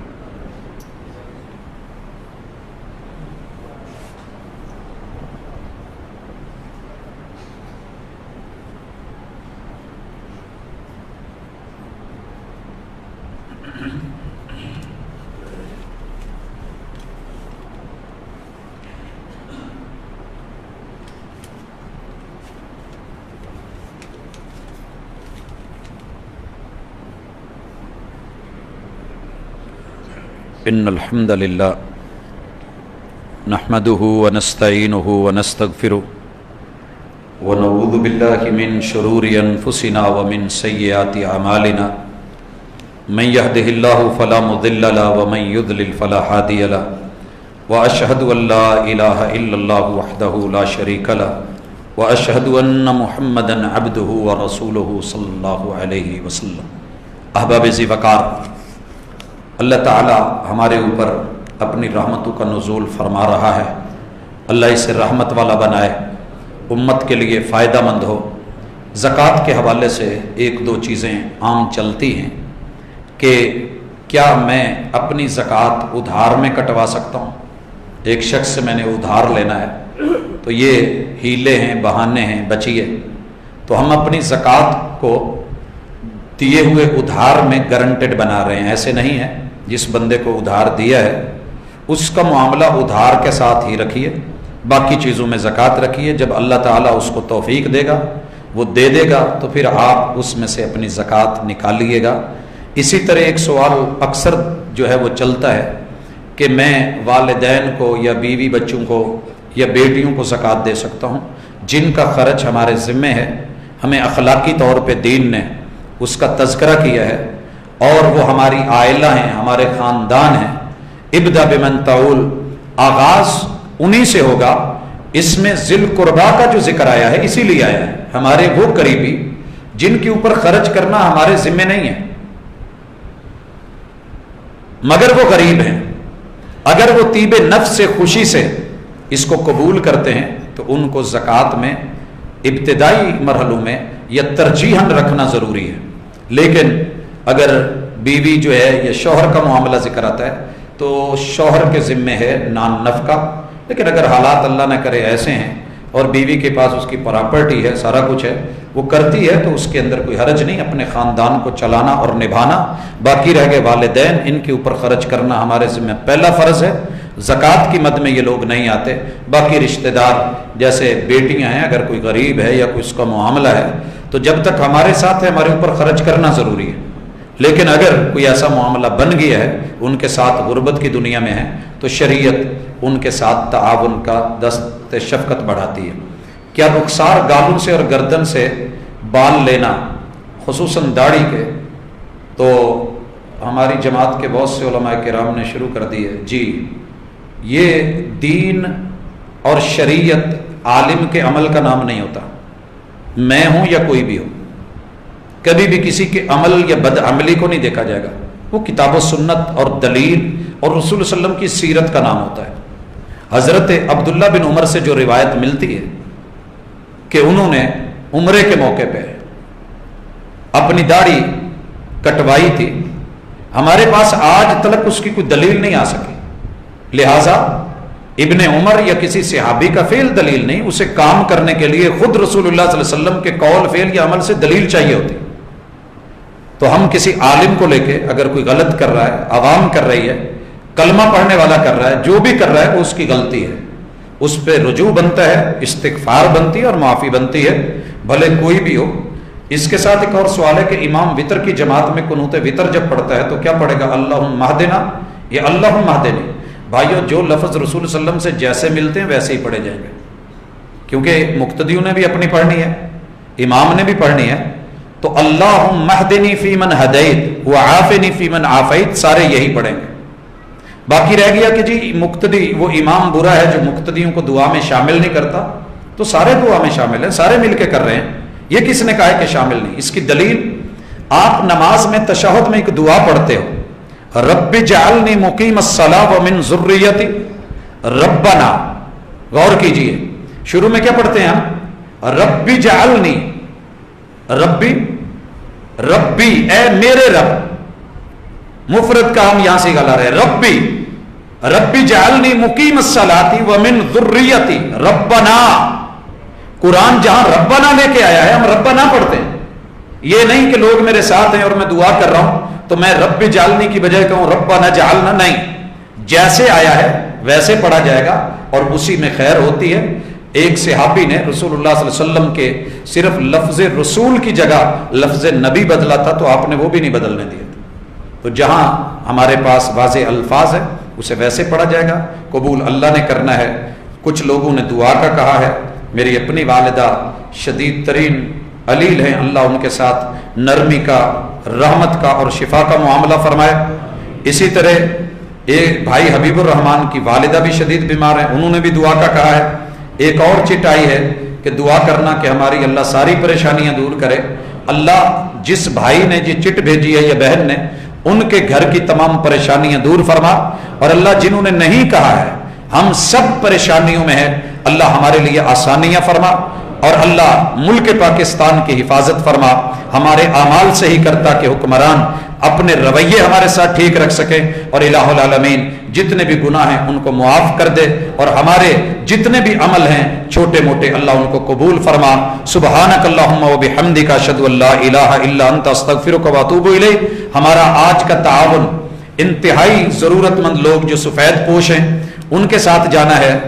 ان الحمد للہ نحمده ونستعینه ونستغفره ونعوذ باللہ من شرور انفسنا ومن سیئات اعمالنا من يهده الله فلا مضل له ومن يضلل فلا هادي له واشهد ان لا اله الا الله وحده لا شريك له واشهد ان محمدا عبده ورسوله صلی اللہ علیہ وسلم۔ احباب ذی وقار، اللہ تعالی ہمارے اوپر اپنی رحمتوں کا نزول فرما رہا ہے، اللہ اسے رحمت والا بنائے، امت کے لیے فائدہ مند ہو۔ زکوٰۃ کے حوالے سے ایک دو چیزیں عام چلتی ہیں کہ کیا میں اپنی زکوٰۃ ادھار میں کٹوا سکتا ہوں؟ ایک شخص سے میں نے ادھار لینا ہے، تو یہ ہیلے ہیں، بہانے ہیں، بچیے، تو ہم اپنی زکوٰۃ کو دیے ہوئے ادھار میں گارنٹیڈ بنا رہے ہیں۔ ایسے نہیں ہے، جس بندے کو ادھار دیا ہے اس کا معاملہ ادھار کے ساتھ ہی رکھیے، باقی چیزوں میں زکوٰۃ رکھیے، جب اللہ تعالیٰ اس کو توفیق دے گا، وہ دے دے گا، تو پھر آپ اس میں سے اپنی زکوٰۃ نکالیے گا۔ اسی طرح ایک سوال اکثر جو ہے وہ چلتا ہے کہ میں والدین کو یا بیوی بچوں کو یا بیٹیوں کو زکوٰۃ دے سکتا ہوں جن کا خرچ ہمارے ذمے ہے، ہمیں اخلاقی طور پہ دین نے اس کا تذکرہ کیا ہے، اور وہ ہماری عائلہ ہیں، ہمارے خاندان ہیں۔ ابدا بمن تعول، آغاز انہی سے ہوگا۔ اس میں ذی القربیٰ کا جو ذکر آیا ہے اسی لیے آیا ہے، ہمارے وہ قریبی جن کے اوپر خرچ کرنا ہمارے ذمے نہیں ہے مگر وہ غریب ہیں، اگر وہ طیب نفس سے خوشی سے اس کو قبول کرتے ہیں تو ان کو زکوٰۃ میں ابتدائی مرحلوں میں یا ترجیحاً رکھنا ضروری ہے۔ لیکن اگر بیوی جو ہے یا شوہر کا معاملہ ذکر آتا ہے تو شوہر کے ذمے ہے نان نفقہ، لیکن اگر حالات اللہ نہ کرے ایسے ہیں اور بیوی کے پاس اس کی پراپرٹی ہے، سارا کچھ ہے، وہ کرتی ہے، تو اس کے اندر کوئی حرج نہیں، اپنے خاندان کو چلانا اور نبھانا۔ باقی رہ گئے والدین، ان کے اوپر خرچ کرنا ہمارے ذمہ پہلا فرض ہے، زکوٰۃ کی مد میں یہ لوگ نہیں آتے۔ باقی رشتہ دار جیسے بیٹیاں ہیں، اگر کوئی غریب ہے یا کوئی اس کا معاملہ ہے تو جب تک ہمارے ساتھ ہے ہمارے اوپر خرچ کرنا ضروری ہے، لیکن اگر کوئی ایسا معاملہ بن گیا ہے، ان کے ساتھ غربت کی دنیا میں ہے، تو شریعت ان کے ساتھ تعاون کا دست شفقت بڑھاتی ہے۔ کیا رخسار گالوں سے اور گردن سے بال لینا، خصوصاً داڑھی کے، تو ہماری جماعت کے بہت سے علماء کرام نے شروع کر دی ہے۔ جی، یہ دین اور شریعت عالم کے عمل کا نام نہیں ہوتا، میں ہوں یا کوئی بھی ہو، کبھی بھی کسی کے عمل یا بد عملی کو نہیں دیکھا جائے گا، وہ کتاب و سنت اور دلیل اور رسول صلی اللہ علیہ وسلم کی سیرت کا نام ہوتا ہے۔ حضرت عبداللہ بن عمر سے جو روایت ملتی ہے کہ انہوں نے عمرے کے موقع پہ اپنی داڑھی کٹوائی تھی، ہمارے پاس آج تک اس کی کوئی دلیل نہیں آ سکی، لہٰذا ابن عمر یا کسی صحابی کا فعل دلیل نہیں، اسے کام کرنے کے لیے خود رسول اللہ صلی اللہ علیہ وسلم کے قول، فعل یا عمل سے دلیل چاہیے ہوتی۔ تو ہم کسی عالم کو لے کے اگر کوئی غلط کر رہا ہے، عوام کر رہی ہے، کلمہ پڑھنے والا کر رہا ہے، جو بھی کر رہا ہے وہ اس کی غلطی ہے، اس پہ رجوع بنتا ہے، استغفار بنتی ہے اور معافی بنتی ہے، بھلے کوئی بھی ہو۔ اس کے ساتھ ایک اور سوال ہے کہ امام وطر کی جماعت میں قنوت وطر جب پڑھتا ہے تو کیا پڑھے گا؟ اللہم اہدنا یا اللہم اہدنی؟ بھائیو، جو لفظ رسول صلی اللہ علیہ وسلم سے جیسے ملتے ہیں ویسے ہی پڑھے جائیں گے، کیونکہ مقتدیوں نے بھی اپنی پڑھنی ہے، امام نے بھی پڑھنی ہے، تو اللہم اہدنی فی من ہدیت وعافنی فی من عافیت سارے یہی پڑھیں گے۔ باقی رہ گیا کہ جی مقتدی، وہ امام برا ہے جو مقتدیوں کو دعا میں شامل نہیں کرتا، تو سارے دعا میں شامل ہیں، سارے مل کے کر رہے ہیں، یہ کس نے کہا ہے کہ شامل نہیں؟ اس کی دلیل، آپ نماز میں تشہد میں ایک دعا پڑھتے ہو، رب جعلنی مقیم الصلاۃ ومن ذریتی، ربنا، غور کیجئے، شروع میں کیا پڑھتے ہیں ہم؟ رب جعلنی، ربی، ربی اے میرے رب، مفرد کا ہم یہاں سے گلا رہے، ربی، ربی جعلنی مقیم الصلاۃ ومن ذریتی، ربنا، قرآن جہاں ربنا لے کے آیا ہے ہم ربنا پڑھتے ہیں، یہ نہیں کہ لوگ میرے ساتھ ہیں اور میں دعا کر رہا ہوں تو میں رب جعلنی کی بجائے کہوں ربنا جعلنا، نہیں، جیسے آیا ہے ویسے پڑھا جائے گا اور اسی میں خیر ہوتی ہے۔ ایک صحابی نے رسول اللہ صلی اللہ علیہ وسلم کے صرف لفظ رسول کی جگہ لفظ نبی بدلا تھا تو آپ نے وہ بھی نہیں بدلنے دیا تھا۔ تو جہاں ہمارے پاس واضح الفاظ ہے اسے ویسے پڑھا جائے گا، قبول اللہ نے کرنا ہے۔ کچھ لوگوں نے دعا کا کہا ہے، میری اپنی والدہ شدید ترین علیل ہیں، اللہ ان کے ساتھ نرمی کا، رحمت کا اور شفا کا معاملہ فرمائے۔ اسی طرح ایک بھائی حبیب الرحمان کی والدہ بھی شدید بیمار ہیں، انہوں نے بھی دعا کا کہا ہے۔ ایک اور چٹ آئی ہے کہ دعا کرنا کہ ہماری اللہ ساری پریشانیاں دور کرے۔ اللہ جس بھائی نے یہ چٹ بھیجی ہے یا بہن نے، ان کے گھر کی تمام پریشانیاں دور فرما، اور اللہ جنہوں نے نہیں کہا ہے ہم سب پریشانیوں میں ہیں، اللہ ہمارے لیے آسانیاں فرما، اور اللہ ملک پاکستان کی حفاظت فرما، ہمارے اعمال سے ہی کرتا کہ حکمران اپنے رویے ہمارے ساتھ ٹھیک رکھ سکیں، اور الہ العالمین جتنے بھی گناہ ہیں ان کو معاف کر دے، اور ہمارے جتنے بھی عمل ہیں چھوٹے موٹے اللہ ان کو قبول فرما۔ سبحانک اللہم و بحمدک اشہد ان لا الہ الا انت استغفرک و اتوب الیک۔ ہمارا آج کا تعاون انتہائی ضرورت مند لوگ جو سفید پوش ہیں ان کے ساتھ جانا ہے۔